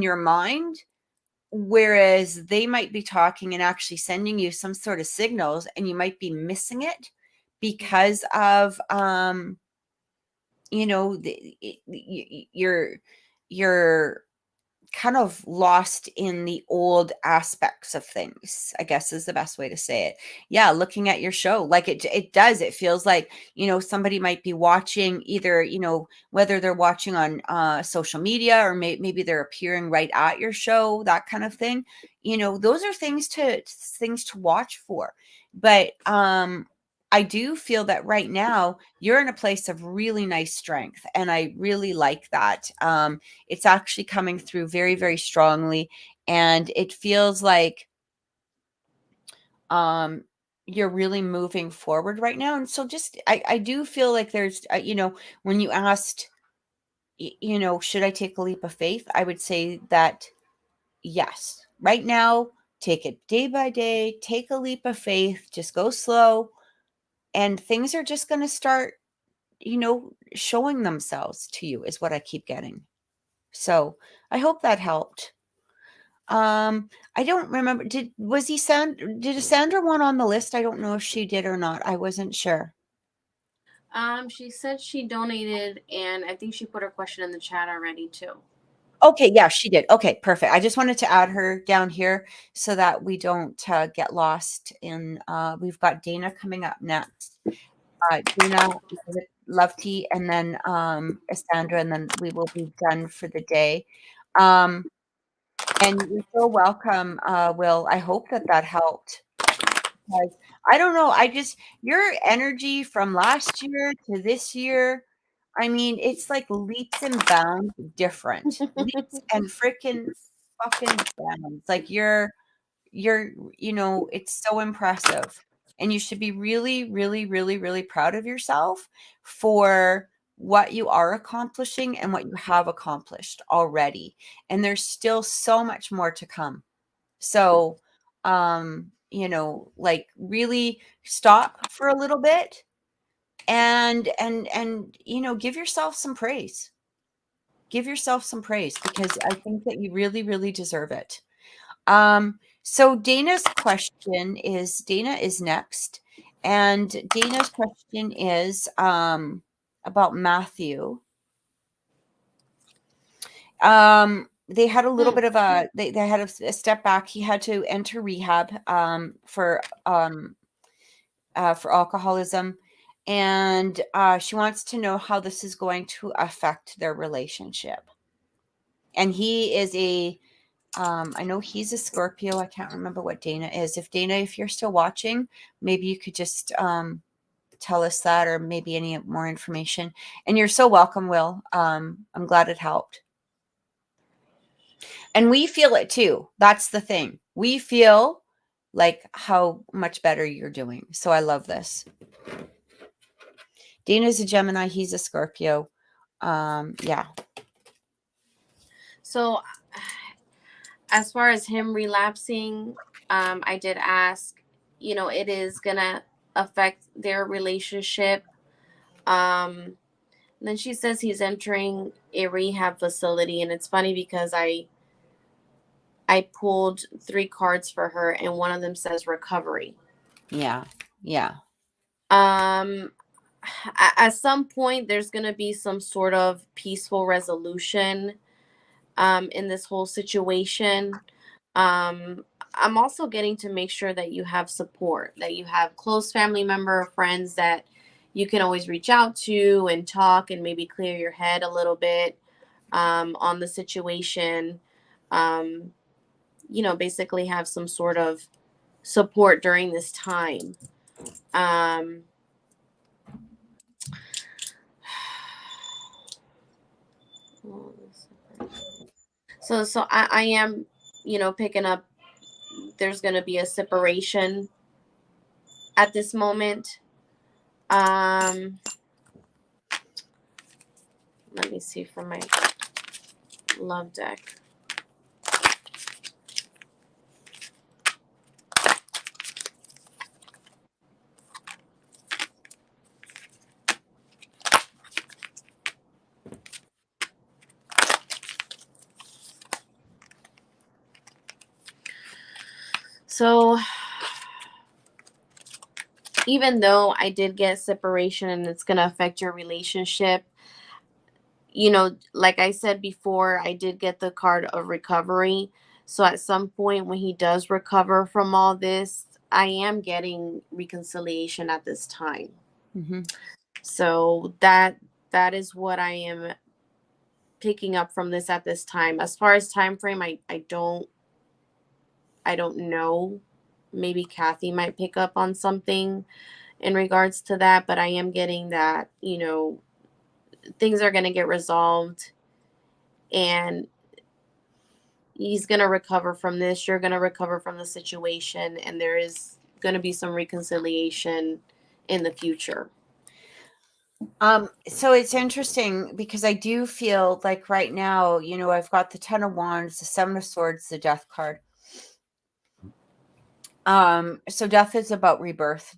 your mind. Whereas they might be talking and actually sending you some sort of signals, and you might be missing it because of, you're kind of lost in the old aspects of things, I guess is the best way to say it. Yeah, looking at your show, like it feels like, somebody might be watching, either, whether they're watching on social media, or maybe they're appearing right at your show, that kind of thing. Those are things to watch for. But I do feel that right now you're in a place of really nice strength, and I really like that. It's actually coming through very, very strongly, and it feels like um you're really moving forward right now. And so, just I do feel like there's, when you asked, should I take a leap of faith, I would say that yes, right now, take it day by day, take a leap of faith, just go slow, and things are just going to start, showing themselves to you, is what I keep getting. So I hope that helped. I don't remember. Did Sandra want on the list? I don't know if she did or not. I wasn't sure. She said she donated, and I think she put her question in the chat already too. Okay, yeah, she did. Okay, perfect. I just wanted to add her down here so that we don't get lost in. We've got Dana coming up next. Dana, Love Tea, and then Sandra, and then we will be done for the day. Um, and you're so welcome, Will. I hope that helped. Because I don't know, your energy from last year to this year, I mean, it's like leaps and bounds different. Leaps and freaking fucking bounds. Like, you're it's so impressive. And you should be really, really, really, really proud of yourself for what you are accomplishing and what you have accomplished already. And there's still so much more to come. So, you know, like really stop for a little bit and you know, give yourself some praise. Give yourself some praise because I think that you really, really deserve it. So Dana is next. And Dana's question is about Matthew. They had a little bit of a they had a step back. He had to enter rehab for alcoholism, and she wants to know how this is going to affect their relationship. And he is I know he's a Scorpio. I can't remember what Dana is. If you're still watching, maybe you could just tell us that, or maybe any more information. And you're so welcome, Will. I'm glad it helped. And we feel it too. That's the thing. We feel like how much better you're doing. So I love this. Dana's a Gemini. He's a Scorpio. Yeah. So as far as him relapsing, I did ask, you know, it is going to affect their relationship. And then she says he's entering a rehab facility. And it's funny because I pulled 3 cards for her, and one of them says recovery. Yeah. Yeah. At some point, there's going to be some sort of peaceful resolution in this whole situation. I'm also getting to make sure that you have support, that you have close family member or friends that you can always reach out to and talk and maybe clear your head a little bit on the situation. You know, basically have some sort of support during this time. So I am, you know, picking up, there's going to be a separation at this moment. Let me see from my love deck. So even though I did get separation and it's going to affect your relationship, you know, like I said before, I did get the card of recovery. So at some point when he does recover from all this, I am getting reconciliation at this time. Mm-hmm. So that is what I am picking up from this at this time. As far as time frame, I don't know. Maybe Kathy might pick up on something in regards to that, but I am getting that, you know, things are going to get resolved and he's going to recover from this. You're going to recover from the situation, and there is going to be some reconciliation in the future. So it's interesting because I do feel like right now, you know, I've got the 10 of Wands, the 7 of Swords, the Death card. So death is about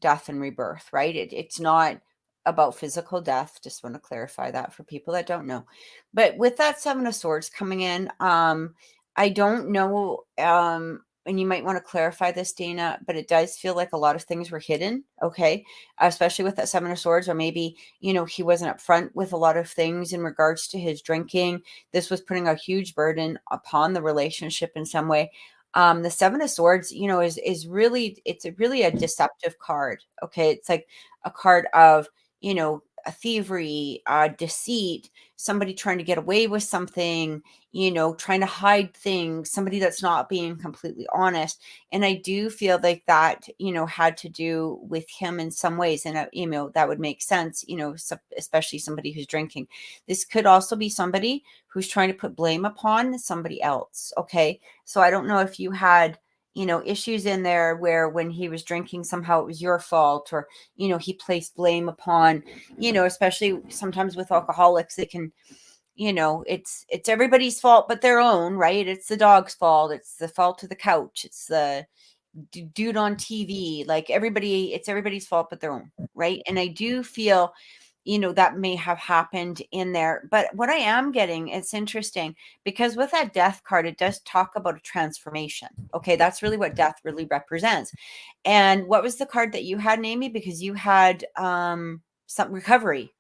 death and rebirth, right? It's not about physical death. Just want to clarify that for people that don't know. But with that 7 of Swords coming in, I don't know, and you might want to clarify this, Dana, but it does feel like a lot of things were hidden, okay? Especially with that 7 of Swords, or maybe, you know, he wasn't upfront with a lot of things in regards to his drinking. This was putting a huge burden upon the relationship in some way. The 7 of Swords, you know, is really, it's really a deceptive card. Okay. It's like a card of, you know, a thievery, deceit, somebody trying to get away with something, you know, trying to hide things, somebody that's not being completely honest. And I do feel like that, you know, had to do with him in some ways. And, you know, that would make sense, you know, especially somebody who's drinking. This could also be somebody who's trying to put blame upon somebody else. Okay. So I don't know if you had, you know, issues in there where when he was drinking, somehow it was your fault, or, you know, he placed blame upon, you know, especially sometimes with alcoholics, they can, you know, it's everybody's fault but their own, right? It's the dog's fault. It's the fault of the couch. It's the dude on TV, like it's everybody's fault but their own, right? And I do feel, that may have happened in there. But what I am getting, it's interesting because with that death card, it does talk about a transformation. Okay, that's really what death really represents. And what was the card that you had, Amy? Because you had some recovery.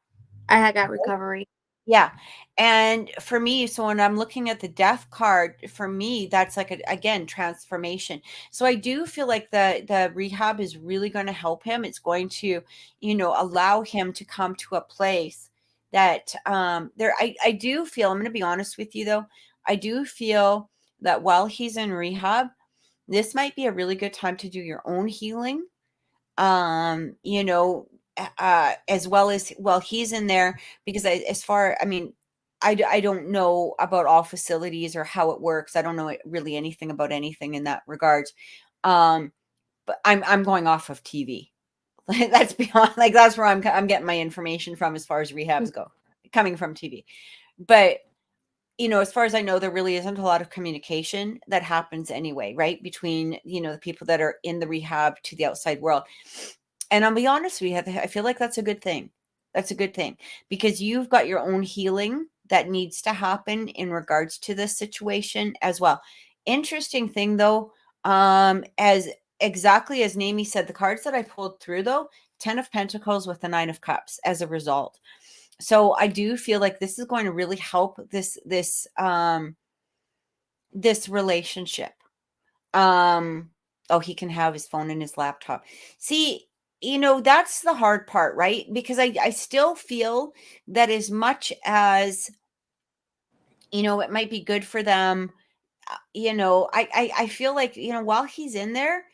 I got recovery. Yeah. And for me, so when I'm looking at the death card, for me, that's like again, transformation. So I do feel like the rehab is really going to help him. It's going to, allow him to come to a place that I do feel, I'm going to be honest with you though, I do feel that while he's in rehab, this might be a really good time to do your own healing. You know, as well as, well, he's in there because I don't know about all facilities or how it works. I don't know really anything about anything in that regards. But I'm going off of TV. That's beyond, like, that's where I'm getting my information from as far as rehabs go, coming from TV. But as far as I know, there really isn't a lot of communication that happens anyway, right? Between, the people that are in the rehab to the outside world. And I'll be honest with you, I feel like that's a good thing. That's a good thing because you've got your own healing that needs to happen in regards to this situation as well. Interesting thing though, as exactly as Nami said, the cards that I pulled through though, 10 of Pentacles with the 9 of Cups as a result. So I do feel like this is going to really help this relationship. Oh, he can have his phone and his laptop. See, that's the hard part, right? Because I still feel that as much as, it might be good for them, I feel like, while he's in there,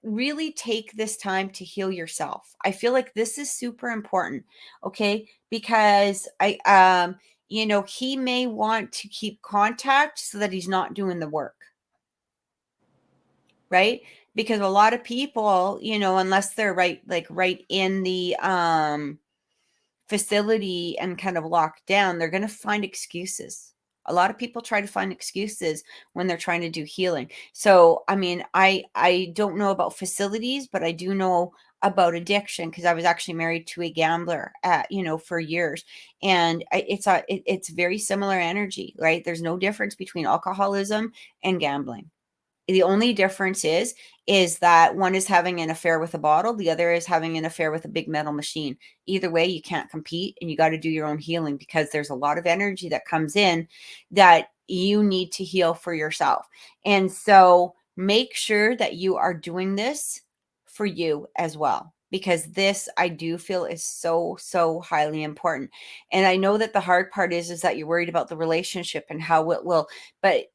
really take this time to heal yourself. I feel like this is super important, okay? Because he may want to keep contact so that he's not doing the work, right? Because a lot of people, unless they're right in the facility and kind of locked down, they're going to find excuses. A lot of people try to find excuses when they're trying to do healing. So, I mean, I don't know about facilities, but I do know about addiction because I was actually married to a gambler for years, and it's very similar energy, right? There's no difference between alcoholism and gambling. The only difference is that one is having an affair with a bottle, the other is having an affair with a big metal machine. Either way, you can't compete and you got to do your own healing because there's a lot of energy that comes in that you need to heal for yourself. And so make sure that you are doing this for you as well, because this, I do feel, is so, so highly important. And I know that the hard part is that you're worried about the relationship and how it will, but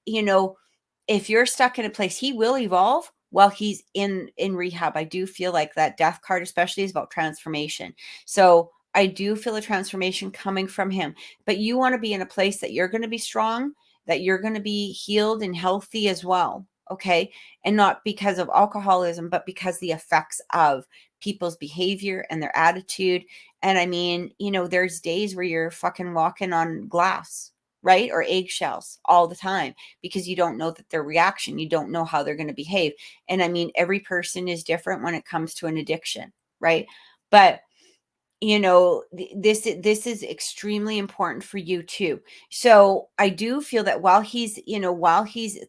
if you're stuck in a place, he will evolve while he's in rehab. I do feel like that death card especially is about transformation. So I do feel a transformation coming from him, but you want to be in a place that you're going to be strong, that you're going to be healed and healthy as well. Okay. And not because of alcoholism, but because the effects of people's behavior and their attitude. And I mean, there's days where you're fucking walking on glass, right? Or eggshells all the time because you don't know that their reaction, you don't know how they're going to behave. And I mean, every person is different when it comes to an addiction, right? But this is extremely important for you too. So I do feel that while he's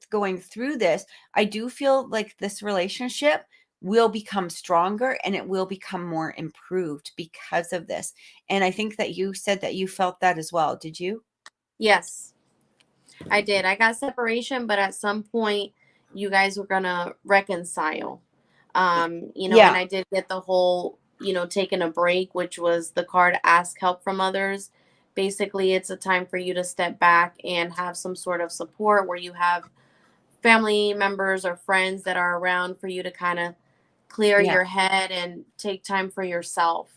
going through this, I do feel like this relationship will become stronger and it will become more improved because of this. And I think that you said that you felt that as well. Did you? Yes, I did. I got separation, but at some point you guys were gonna reconcile. And I did get the whole, taking a break, which was the card ask help from others. Basically, it's a time for you to step back and have some sort of support where you have family members or friends that are around for you to kind of clear Yeah. your head and take time for yourself.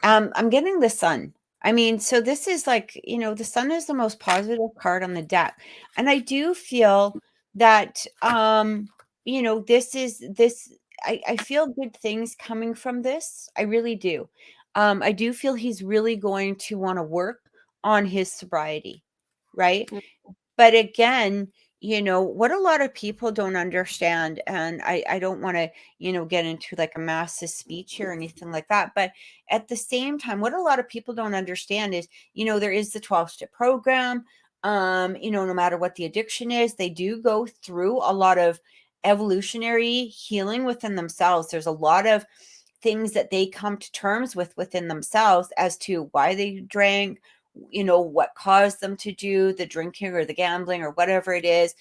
I'm getting the sun. I mean, so this is like, the sun is the most positive card on the deck. And I do feel that, I feel good things coming from this. I really do. I do feel he's really going to want to work on his sobriety, right? But again, what a lot of people don't understand, and I don't want to, get into like a massive speech here or anything like that. But at the same time, what a lot of people don't understand is, there is the 12-step program. No matter what the addiction is, they do go through a lot of evolutionary healing within themselves. There's a lot of things that they come to terms with within themselves as to why they drank, what caused them to do the drinking or the gambling or whatever it is.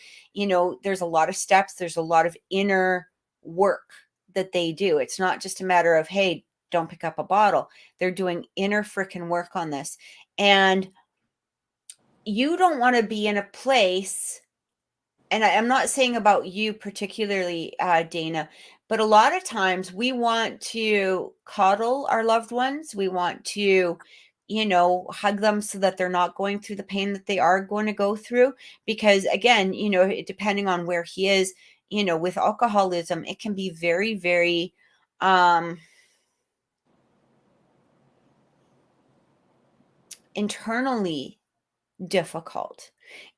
There's a lot of steps, there's a lot of inner work that they do. It's not just a matter of, hey, don't pick up a bottle. They're doing inner freaking work on this. And you don't want to be in a place, and I'm not saying about you particularly, Dana, but a lot of times we want to coddle our loved ones. We want to, hug them so that they're not going through the pain that they are going to go through. Because again, depending on where he is, with alcoholism, it can be very, very, internally difficult.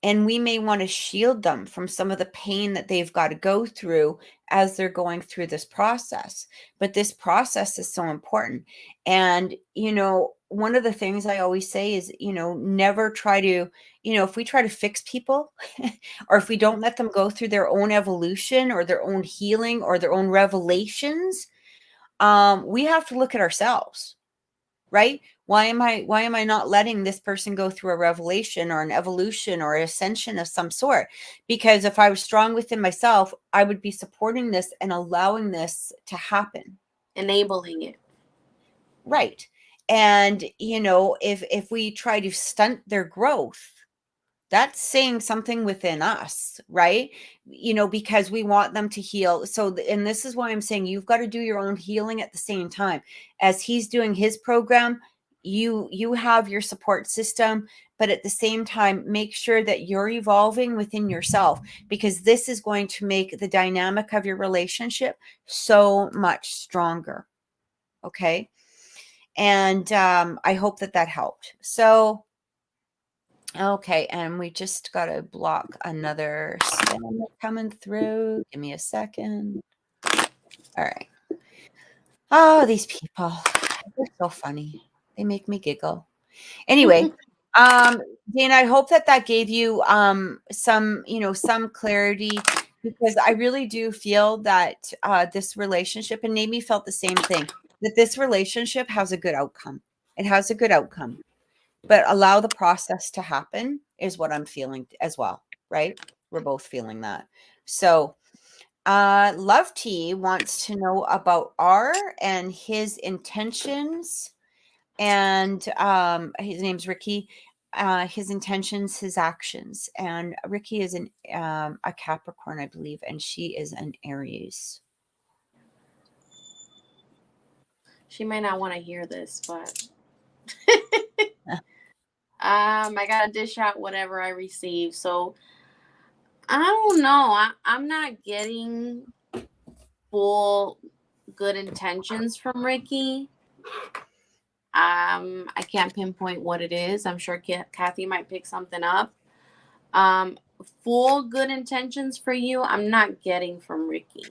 And we may want to shield them from some of the pain that they've got to go through as they're going through this process. But this process is so important. And, one of the things I always say is, never try to, if we try to fix people or if we don't let them go through their own evolution or their own healing or their own revelations, we have to look at ourselves. Right? Why am I not letting this person go through a revelation or an evolution or ascension of some sort? Because if I was strong within myself, I would be supporting this and allowing this to happen. Enabling it. Right. And, if we try to stunt their growth, that's saying something within us, right? Because we want them to heal. So, and this is why I'm saying you've got to do your own healing at the same time. As he's doing his program, you have your support system, but at the same time, make sure that you're evolving within yourself, because this is going to make the dynamic of your relationship so much stronger. Okay. And I hope that helped. So, okay, and we just got to block another spam coming through. Give me a second. All right. Oh, these people. They're so funny. They make me giggle. Anyway, Dana, I hope that gave you some clarity, because I really do feel that this relationship, and Amy felt the same thing, that this relationship has a good outcome. It has a good outcome. But allow the process to happen is what I'm feeling as well, right? We're both feeling that. So, Love T wants to know about R and his intentions, and his name's Ricky. His intentions, his actions, and Ricky is a Capricorn, I believe, and she is an Aries. She may not want to hear this, but I gotta dish out whatever I receive. So I don't know. I'm not getting full good intentions from Ricky. I can't pinpoint what it is. I'm sure Kathy might pick something up. Full good intentions for you, I'm not getting from Ricky.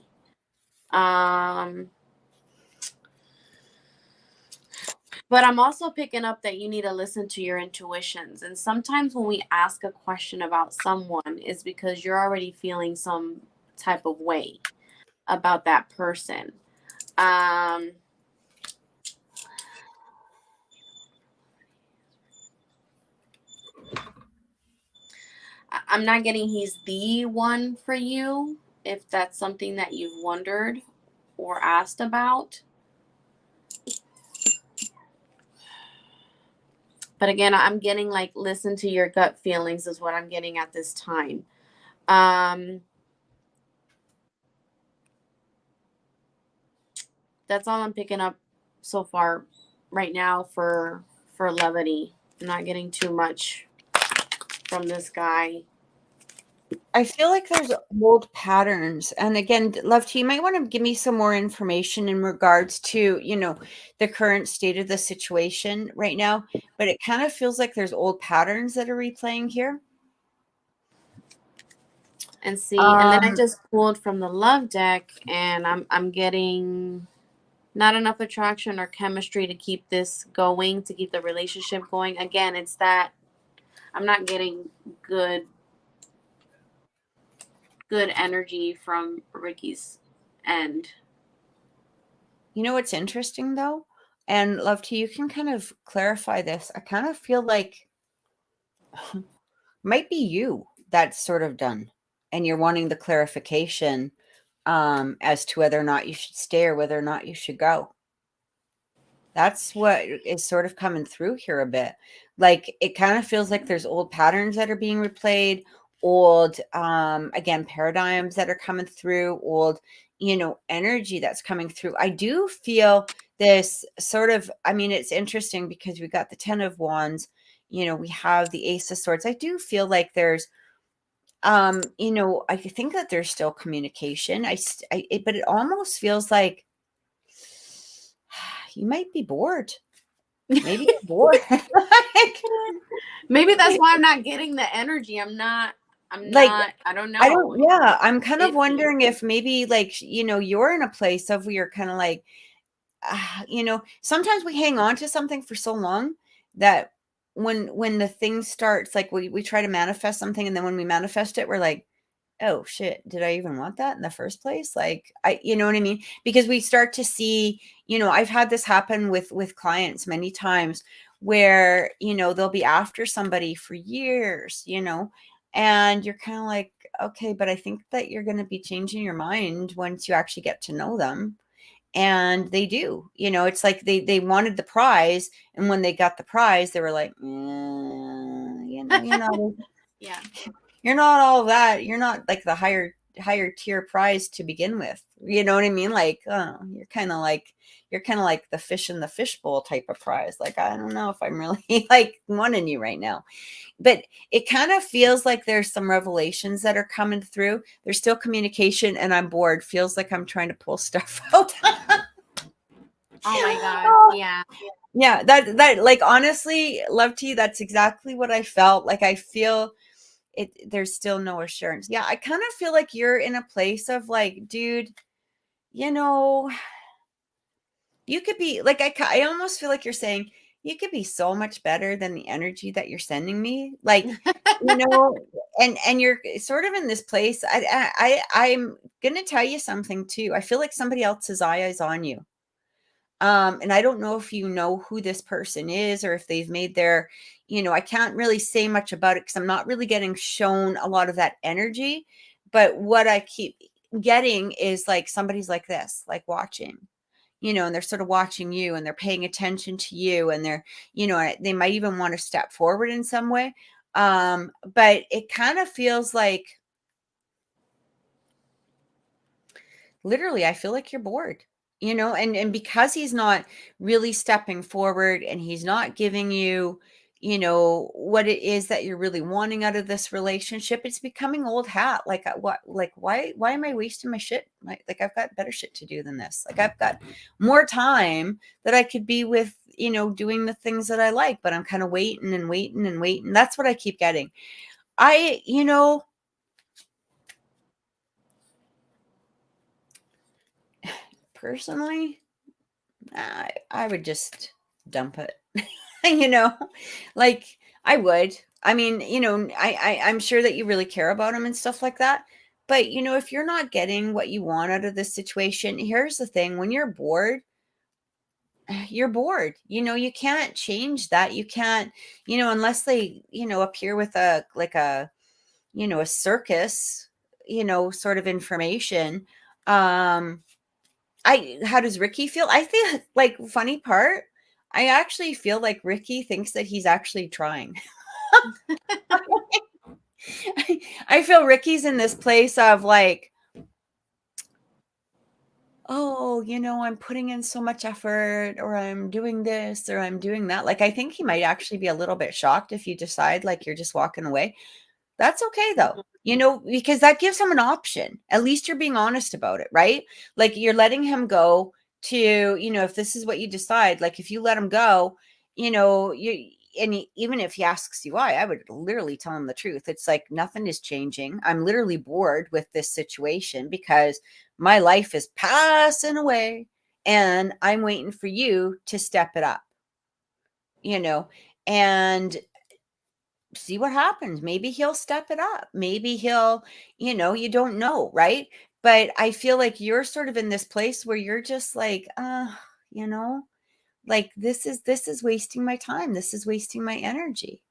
But I'm also picking up that you need to listen to your intuitions. And sometimes when we ask a question about someone, is because you're already feeling some type of way about that person. I'm not getting he's the one for you, if that's something that you've wondered or asked about. But again, I'm getting like, listen to your gut feelings is what I'm getting at this time. That's all I'm picking up so far right now for levity. I'm not getting too much from this guy. I feel like there's old patterns. And again, Love T, you might want to give me some more information in regards to, the current state of the situation right now. But it kind of feels like there's old patterns that are replaying here. And see, and then I just pulled from the love deck, and I'm getting not enough attraction or chemistry to keep this going, to keep the relationship going. Again, it's that I'm not getting good energy from Ricky's end. You know what's interesting though? And Love T, you can kind of clarify this. I kind of feel like might be you that's sort of done. And you're wanting the clarification as to whether or not you should stay or whether or not you should go. That's what is sort of coming through here a bit. Like it kind of feels like there's old patterns that are being replayed, old again paradigms that are coming through, old, you know, energy that's coming through. I do feel this sort of, I mean, it's interesting because we got the 10 of Wands, you know, we have the Ace of Swords. I do feel like there's you know, I think that there's still communication. But it almost feels like you might be bored. Maybe you're bored. Like, maybe that's why I'm not getting the energy. I'm not, I don't know. Yeah, I'm kind of Iffy. wondering if maybe like, you know, you're in a place of where you're kind of like, you know, sometimes we hang on to something for so long that when the thing starts, like we try to manifest something, and then when we manifest it, we're like, oh shit, did I even want that in the first place? Like you know what I mean? Because we start to see, you know, I've had this happen with clients many times where, you know, they'll be after somebody for years, you know, and you're kind of like, okay, but I think that you're going to be changing your mind once you actually get to know them. And they do, you know, it's like they wanted the prize, and when they got the prize, they were like, you know, Yeah. you're not all that. You're not like the higher tier prize to begin with. You know what I mean? Like, oh, you're kind of like the fish in the fishbowl type of prize. Like, I don't know if I'm really like wanting you right now. But it kind of feels like there's some revelations that are coming through. There's still communication, and I'm bored. Feels like I'm trying to pull stuff out. Oh my God. Yeah. Yeah, that like honestly, Love T, that's exactly what I felt. Like I feel it, there's still no assurance. Yeah, I kind of feel like you're in a place of like, dude, you know, you could be like, I almost feel like you're saying you could be so much better than the energy that you're sending me. Like, you know, and you're sort of in this place. I'm gonna tell you something too. I feel like somebody else's eye is on you. And I don't know if you know who this person is or if they've made their, you know, I can't really say much about it because I'm not really getting shown a lot of that energy. But what I keep getting is like somebody's like this, like watching, you know, and they're sort of watching you and they're paying attention to you, and they're, you know, they might even want to step forward in some way. But it kind of feels like literally I feel like you're bored, you know, and because he's not really stepping forward and he's not giving you, you know, what it is that you're really wanting out of this relationship, it's becoming old hat. Like what, like why am I wasting my shit? Like I've got better shit to do than this. Like I've got more time that I could be with, you know, doing the things that I like, but I'm kind of waiting and waiting and waiting. That's what I keep getting. You know, personally, I would just dump it. You know, like I would. I mean, you know, I'm sure that you really care about him and stuff like that. But you know, if you're not getting what you want out of this situation, here's the thing: when you're bored, you're bored. You know, you can't change that. You can't, you know, unless they, you know, appear with a like a, you know, a circus, you know, sort of information. Um, how does Ricky feel? I feel like funny part, I actually feel like Ricky thinks that he's actually trying. I feel Ricky's in this place of like, oh, you know, I'm putting in so much effort, or I'm doing this, or I'm doing that. Like, I think he might actually be a little bit shocked if you decide like you're just walking away. That's okay though, you know, because that gives him an option. At least you're being honest about it, right? Like you're letting him go to, you know, if this is what you decide, like if you let him go, you know, even if he asks you why, I would literally tell him the truth. It's like, nothing is changing. I'm literally bored with this situation because my life is passing away and I'm waiting for you to step it up, and see what happens. Maybe he'll step it up. Maybe he'll, you don't know, right? But I feel like you're sort of in this place where you're just like, you know, like this is wasting my time. This is wasting my energy.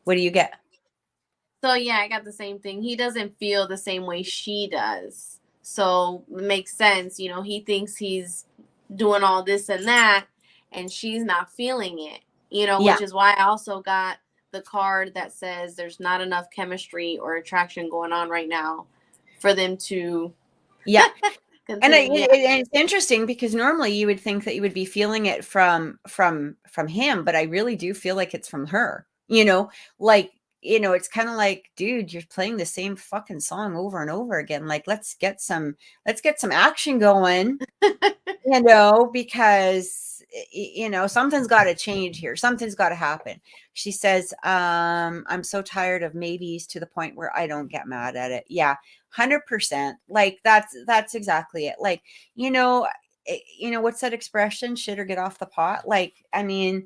What do you get? So yeah, I got the same thing. He doesn't feel the same way she does. So it makes sense. He thinks he's doing all this and that, and she's not feeling it, Yeah. which is why I also got the card that says there's not enough chemistry or attraction going on right now for them to Yeah. And continue. it's interesting because normally you would think that you would be feeling it from him, but I really do feel like it's from her. Like, it's kind of like, dude, you're playing the same fucking song over and over again. Like, let's get some action going, because something's got to change here. Something's got to happen. She says, I'm so tired of maybes to the point where I don't get mad at it. Yeah, 100%. Like, that's exactly it. Like, what's that expression? Shit or get off the pot. Like, I mean,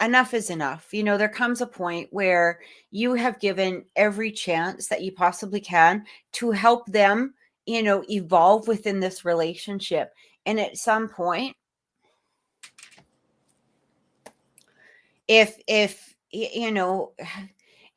enough is enough. There comes a point where you have given every chance that you possibly can to help them, evolve within this relationship. And at some point, if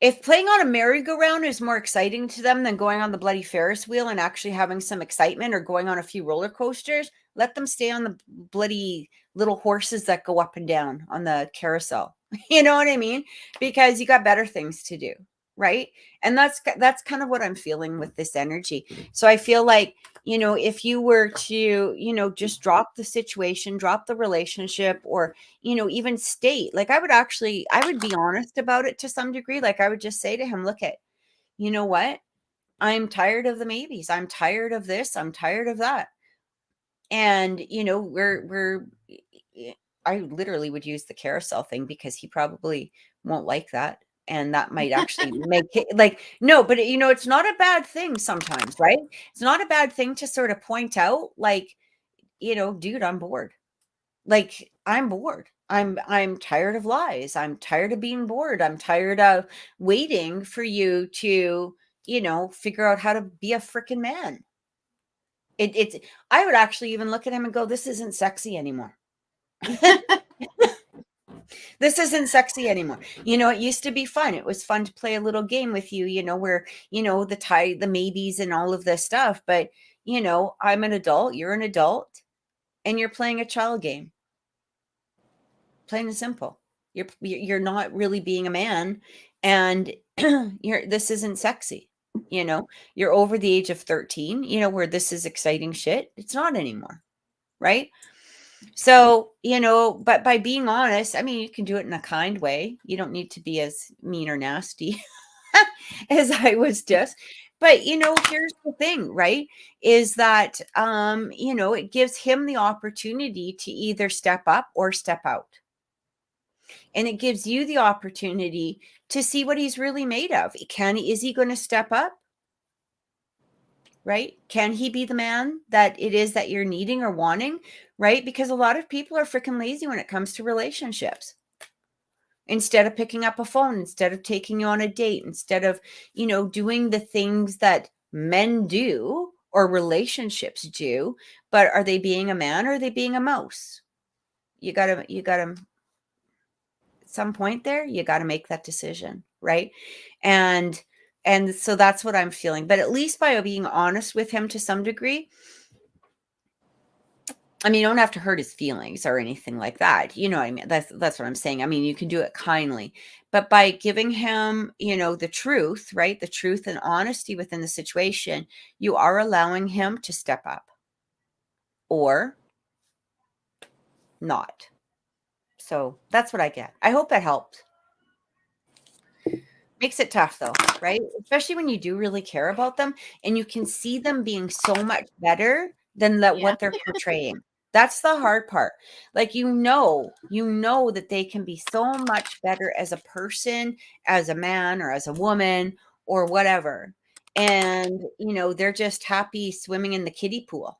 if playing on a merry-go-round is more exciting to them than going on the bloody Ferris wheel and actually having some excitement, or going on a few roller coasters, let them stay on the bloody little horses that go up and down on the carousel. You know what I mean? Because you got better things to do, right? And that's kind of what I'm feeling with this energy. So I feel like, if you were to, just drop the situation, drop the relationship, or, even state, like, I would be honest about it to some degree. Like, I would just say to him, look, you know what? I'm tired of the maybes. I'm tired of this. I'm tired of that. And, I literally would use the carousel thing because he probably won't like that. And that might actually make it like, no, but it's not a bad thing sometimes, right? It's not a bad thing to sort of point out, like, dude, I'm bored. Like, I'm bored. I'm tired of lies. I'm tired of being bored. I'm tired of waiting for you to, figure out how to be a freaking man. It's I would actually even look at him and go, this isn't sexy anymore. This isn't sexy anymore. It used to be fun. It was fun to play a little game with you, where, the maybes and all of this stuff. But, I'm an adult, you're an adult, and you're playing a child game. Plain and simple. You're not really being a man, and this isn't sexy. You're over the age of 13, where this is exciting shit. It's not anymore. Right? So, but by being honest, I mean, you can do it in a kind way. You don't need to be as mean or nasty as I was just. But, here's the thing, right? Is that, it gives him the opportunity to either step up or step out. And it gives you the opportunity to see what he's really made of. Is he going to step up? Right? Can he be the man that it is that you're needing or wanting? Right? Because a lot of people are freaking lazy when it comes to relationships. Instead of picking up a phone, instead of taking you on a date, instead of, doing the things that men do or relationships do, but are they being a man or are they being a mouse? You gotta, at some point there, you gotta make that decision, right? And so that's what I'm feeling. But at least by being honest with him to some degree, I mean, you don't have to hurt his feelings or anything like that. You know what I mean? That's what I'm saying. I mean, you can do it kindly, but by giving him, the truth, right? The truth and honesty within the situation, you are allowing him to step up or not. So that's what I get. I hope that helped. Makes it tough though, right? Especially when you do really care about them and you can see them being so much better than Yeah. what they're portraying. That's the hard part. Like, you know that they can be so much better as a person, as a man or as a woman or whatever. And, they're just happy swimming in the kiddie pool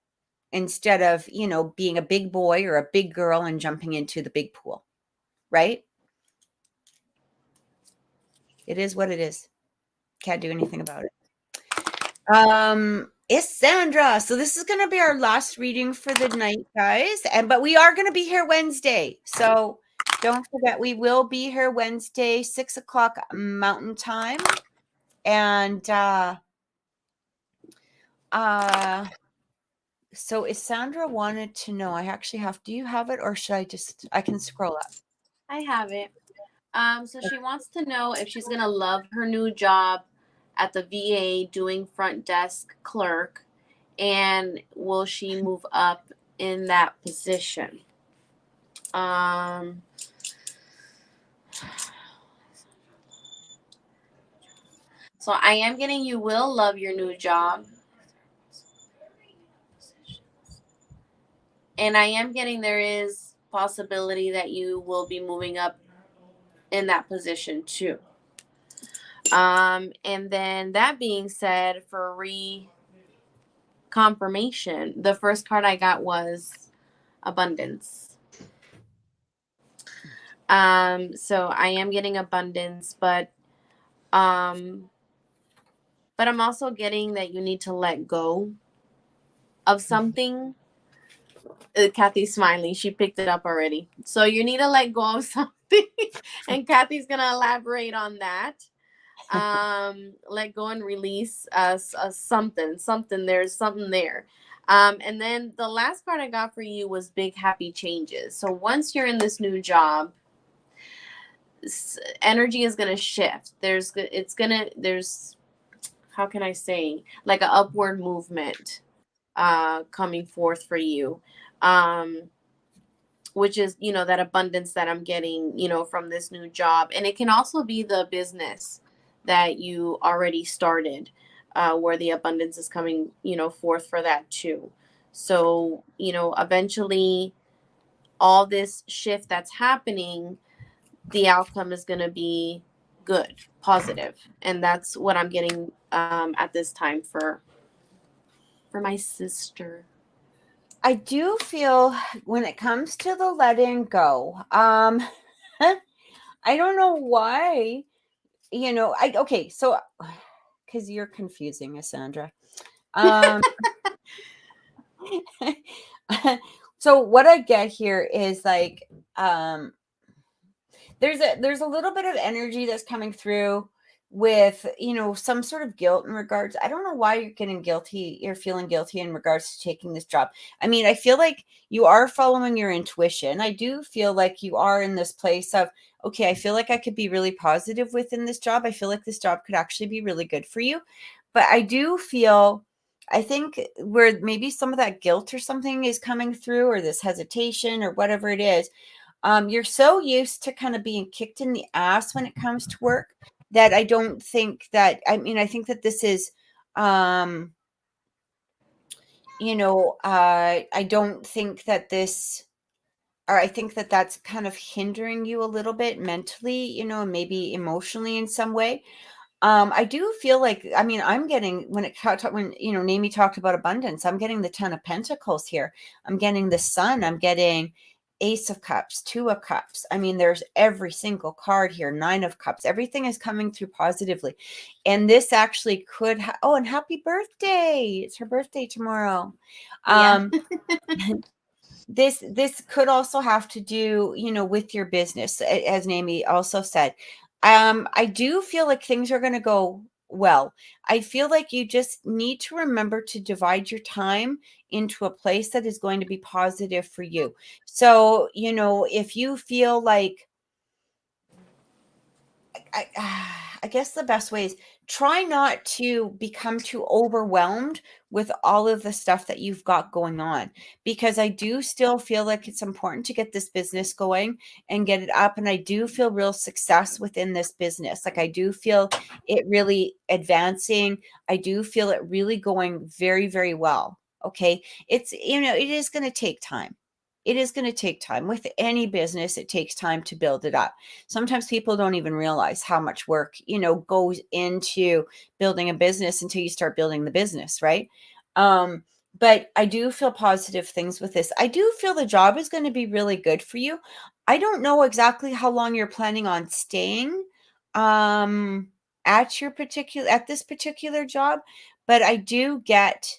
instead of, being a big boy or a big girl and jumping into the big pool. Right? It is what it is. Can't do anything about it. It's Sandra. So this is going to be our last reading for the night, guys. But we are going to be here Wednesday. So don't forget, we will be here Wednesday, 6:00 Mountain Time. And so if Sandra wanted to know, I actually do you have it, or should I can scroll up? I have it. So she wants to know if she's gonna love her new job at the VA doing front desk clerk, and will she move up in that position? So I am getting, you will love your new job. And I am getting, there is possibility that you will be moving up in that position too. And then that being said, for confirmation, the first card I got was abundance. So I am getting abundance, but I'm also getting that you need to let go of something. Kathy's smiling. She picked it up already. So you need to let go of something. And Kathy's going to elaborate on that. Let go and release something. There's something there. And then the last card I got for you was big happy changes. So once you're in this new job, energy is going to shift. There's how can I say, like an upward movement coming forth for you, which is, that abundance that I'm getting, from this new job. And it can also be the business that you already started, where the abundance is coming, forth for that too. So, eventually all this shift that's happening, the outcome is going to be good, positive. And that's what I'm getting at this time for my sister. I do feel when it comes to the letting go, I don't know why, okay, so because you're confusing us, Sandra. So what I get here is like, there's a little bit of energy that's coming through with, some sort of guilt in regards. I don't know why you're feeling guilty in regards to taking this job. I mean, I feel like you are following your intuition. I do feel like you are in this place of, okay, I feel like I could be really positive within this job. I feel like this job could actually be really good for you. But I think where maybe some of that guilt or something is coming through, or this hesitation or whatever it is, you're so used to kind of being kicked in the ass when it comes to work that I don't think that, I think that this is, I don't think that this, or I think that that's kind of hindering you a little bit mentally, maybe emotionally in some way. I do feel like, I'm getting, when Naomi talked about abundance, I'm getting the 10 of Pentacles here. I'm getting the Sun. I'm getting Ace of Cups, 2 of Cups. There's every single card here, 9 of Cups. Everything is coming through positively. And this actually could, and happy birthday. It's her birthday tomorrow. Yeah. This could also have to do, with your business, as Naomi also said. I do feel like things are going to go well. I feel like you just need to remember to divide your time into a place that is going to be positive for you. So, if you feel like, I guess the best way is try not to become too overwhelmed with all of the stuff that you've got going on, because I do still feel like it's important to get this business going and get it up. And I do feel real success within this business. Like, I do feel it really advancing. I do feel it really going very, very well. Okay. It is going to take time. It is going to take time. With any business, it takes time to build it up. Sometimes people don't even realize how much work, goes into building a business until you start building the business, right? But I do feel positive things with this. I do feel the job is going to be really good for you. I don't know exactly how long you're planning on staying at this particular job, but I do get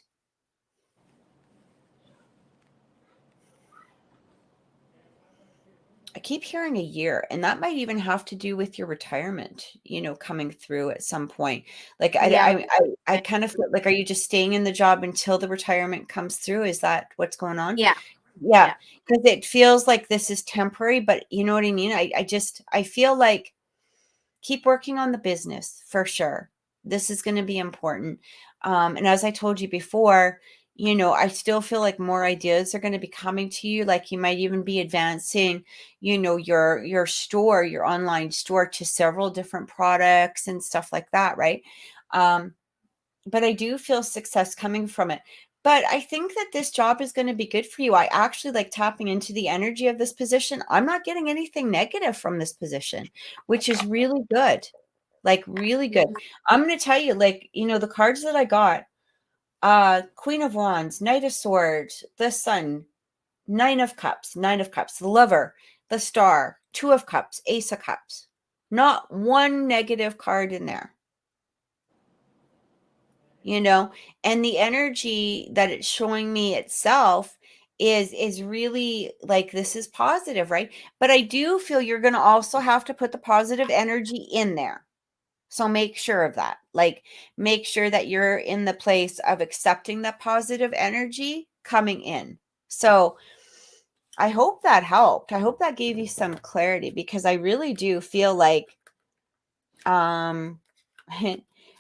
I keep hearing a year, and that might even have to do with your retirement, coming through at some point. Like Yeah. I kind of feel like, are you just staying in the job until the retirement comes through? Is that what's going on? Yeah. Yeah, Yeah. because it feels like this is temporary, but you know what I mean? I feel like keep working on the business for sure. This is going to be important. And as I told you before, I still feel like more ideas are going to be coming to you. Like you might even be advancing, your store, your online store to several different products and stuff like that, right? But I do feel success coming from it. But I think that this job is going to be good for you. I actually like tapping into the energy of this position. I'm not getting anything negative from this position, which is really good. Like really good. Mhm. I'm going to tell you, like, the cards that I got, Queen of Wands, Knight of Swords, the Sun, Nine of Cups, the Lover, the Star, Two of Cups, Ace of Cups. Not one negative card in there. And the energy that it's showing me itself is really like, this is positive, right? But I do feel you're going to also have to put the positive energy in there. So make sure of that. Like, make sure that you're in the place of accepting that positive energy coming in. So I hope that helped. I hope that gave you some clarity, because I really do feel like um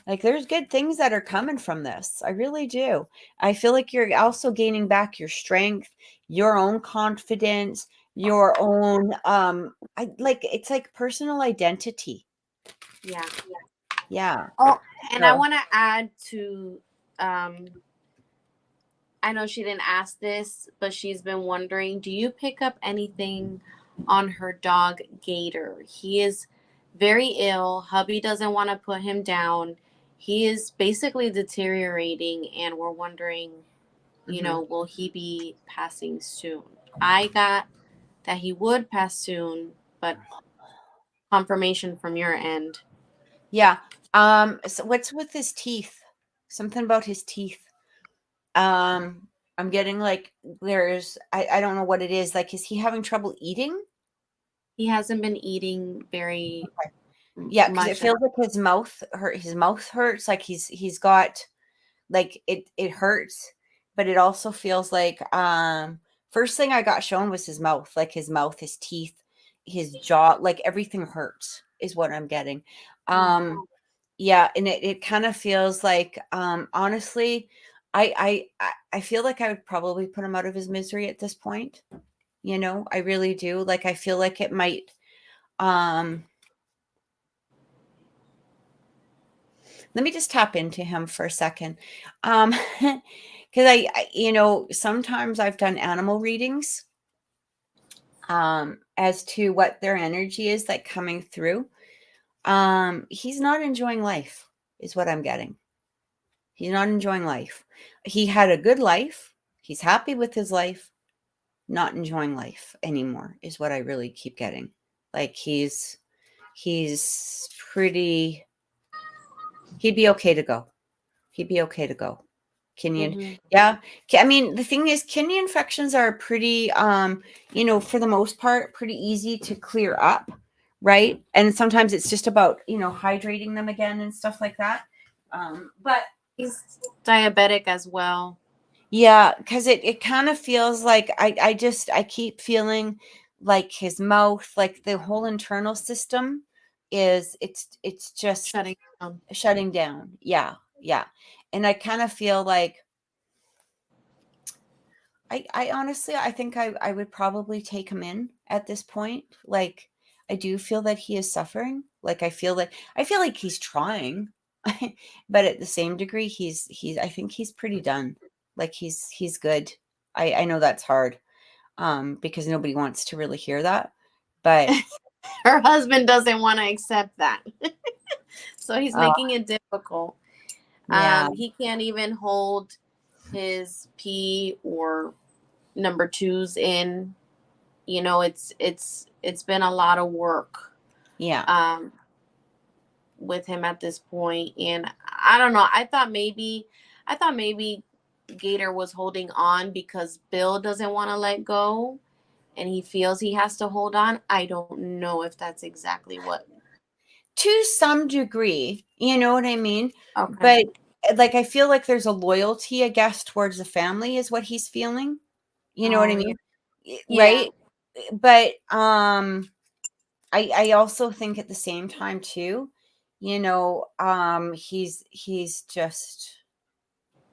like there's good things that are coming from this. I really do. I feel like you're also gaining back your strength, your own confidence, your own it's like personal identity. Yeah. Yeah. Oh, and I So, want to add to, um, I know she didn't ask this, but she's been wondering, do you pick up anything on her dog Gator? He is very ill. Hubby doesn't want to put him down. He is basically deteriorating, and we're wondering, mhm. will he be passing soon? I got that he would pass soon, but confirmation from your end. Yeah. So what's with his teeth? Something about his teeth. I'm getting like I don't know what it is. Like, is he having trouble eating? He hasn't been eating very Yeah, because it much. feels like his mouth hurts, like he's got, like, it hurts, but it also feels like, first thing I got shown was his mouth, like his mouth, his teeth, his jaw, like everything hurts is what I'm getting. Oh, Yeah, and it kind of feels like, honestly, I feel like I would probably put him out of his misery at this point. I really do. Like, I feel like it might, um let me just tap into him for a second. Because sometimes I've done animal readings, as to what their energy is like coming through. He's not enjoying life, is what I'm getting. He's not enjoying life. He had a good life. He's happy with his life, not enjoying life anymore, is what I really keep getting. Like, he's pretty, he'd be okay to go. He'd be okay to go. Kidney, mm-hmm. yeah. I mean, the thing is, kidney infections are pretty, for the most part, pretty easy to clear up, right? And sometimes it's just about, hydrating them again and stuff like that. But He's diabetic as well. yeah, because it kind of feels like, I keep feeling like his mouth, like the whole internal system it's just Shutting down. shutting down. Yeah, yeah. And I kind of feel like, I honestly, I think I would probably take him in at this point. Like, I do feel that he is suffering. Like, I feel like he's trying, but at the same degree, I think he's pretty done. Like, he's good. I know that's hard. because nobody wants to really hear that. But her husband doesn't want to accept that. So he's uh, making it difficult. yeah, He can't even hold his P or number twos in. You know, it's been a lot of work yeah. with him at this point. And I don't know. I thought maybe Gator was holding on because Bill doesn't want to let go and he feels he has to hold on. I don't know if that's exactly what. To some degree, you know what I mean? Okay. But like, I feel like there's a loyalty, I guess, towards the family is what he's feeling. You know what I Oh, yeah. mean? Yeah. Right? But I also think at the same time too, you know, he's just,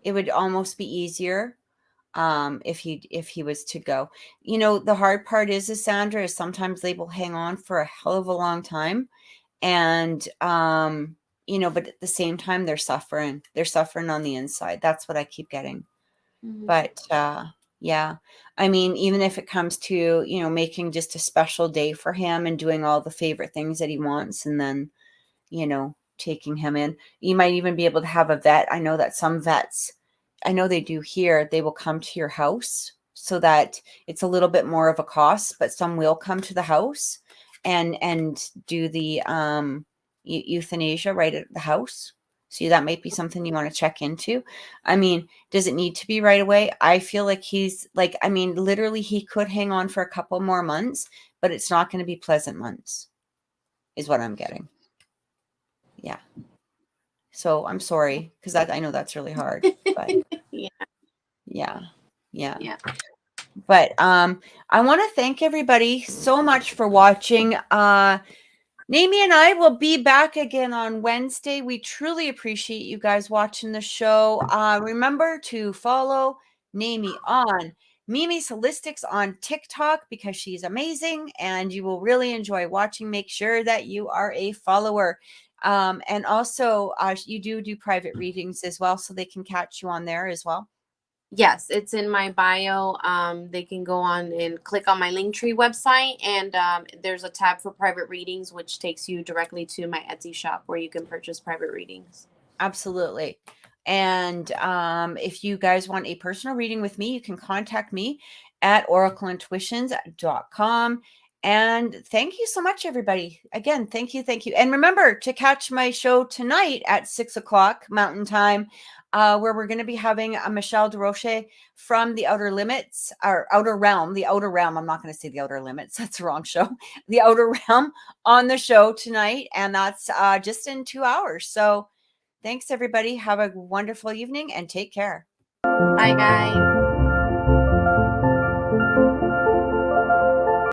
it would almost be easier if he was to go. You know, the hard part is Sandra, is sometimes they will hang on for a hell of a long time. And you know, but at the same time they're suffering. They're suffering on the inside. That's what I keep getting. Mhm. But yeah, I mean, even if it comes to, you know, making just a special day for him and doing all the favorite things that he wants, and then, you know, taking him in, you might even be able to have a vet. I know that some vets, I know they do here, they will come to your house, so that it's a little bit more of a cost, but some will come to the house and do the euthanasia right at the house. So that might be something you want to check into. I mean, does it need to be right away? I feel like he's like, I mean, literally he could hang on for a couple more months, but it's not going to be pleasant months, is what I'm getting. Yeah. So I'm sorry, because I know that's really hard, but Yeah. yeah, yeah. Yeah. But I want to thank everybody so much for watching. Nami and I will be back again on Wednesday. We truly appreciate you guys watching the show. Remember to follow Nami on Mimi's Holistics on TikTok, because she's amazing and you will really enjoy watching. Make sure that you are a follower. And also, you do private readings as well, so they can catch you on there as well. Yes, it's in my bio. They can go on and click on my Linktree website, and there's a tab for private readings, which takes you directly to my Etsy shop where you can purchase private readings. Absolutely. And if you guys want a personal reading with me, you can contact me at oracleintuitions.com. And thank you so much, everybody. Again, thank you. Thank you. And remember to catch my show tonight at 6:00 Mountain Time, where we're going to be having a Michelle DeRoche from the Outer Limits, or Outer Realm, the Outer Realm. I'm not going to say the Outer Limits. That's the wrong show. The Outer Realm on the show tonight. And that's just in 2 hours. So thanks, everybody. Have a wonderful evening and take care. Bye, guys.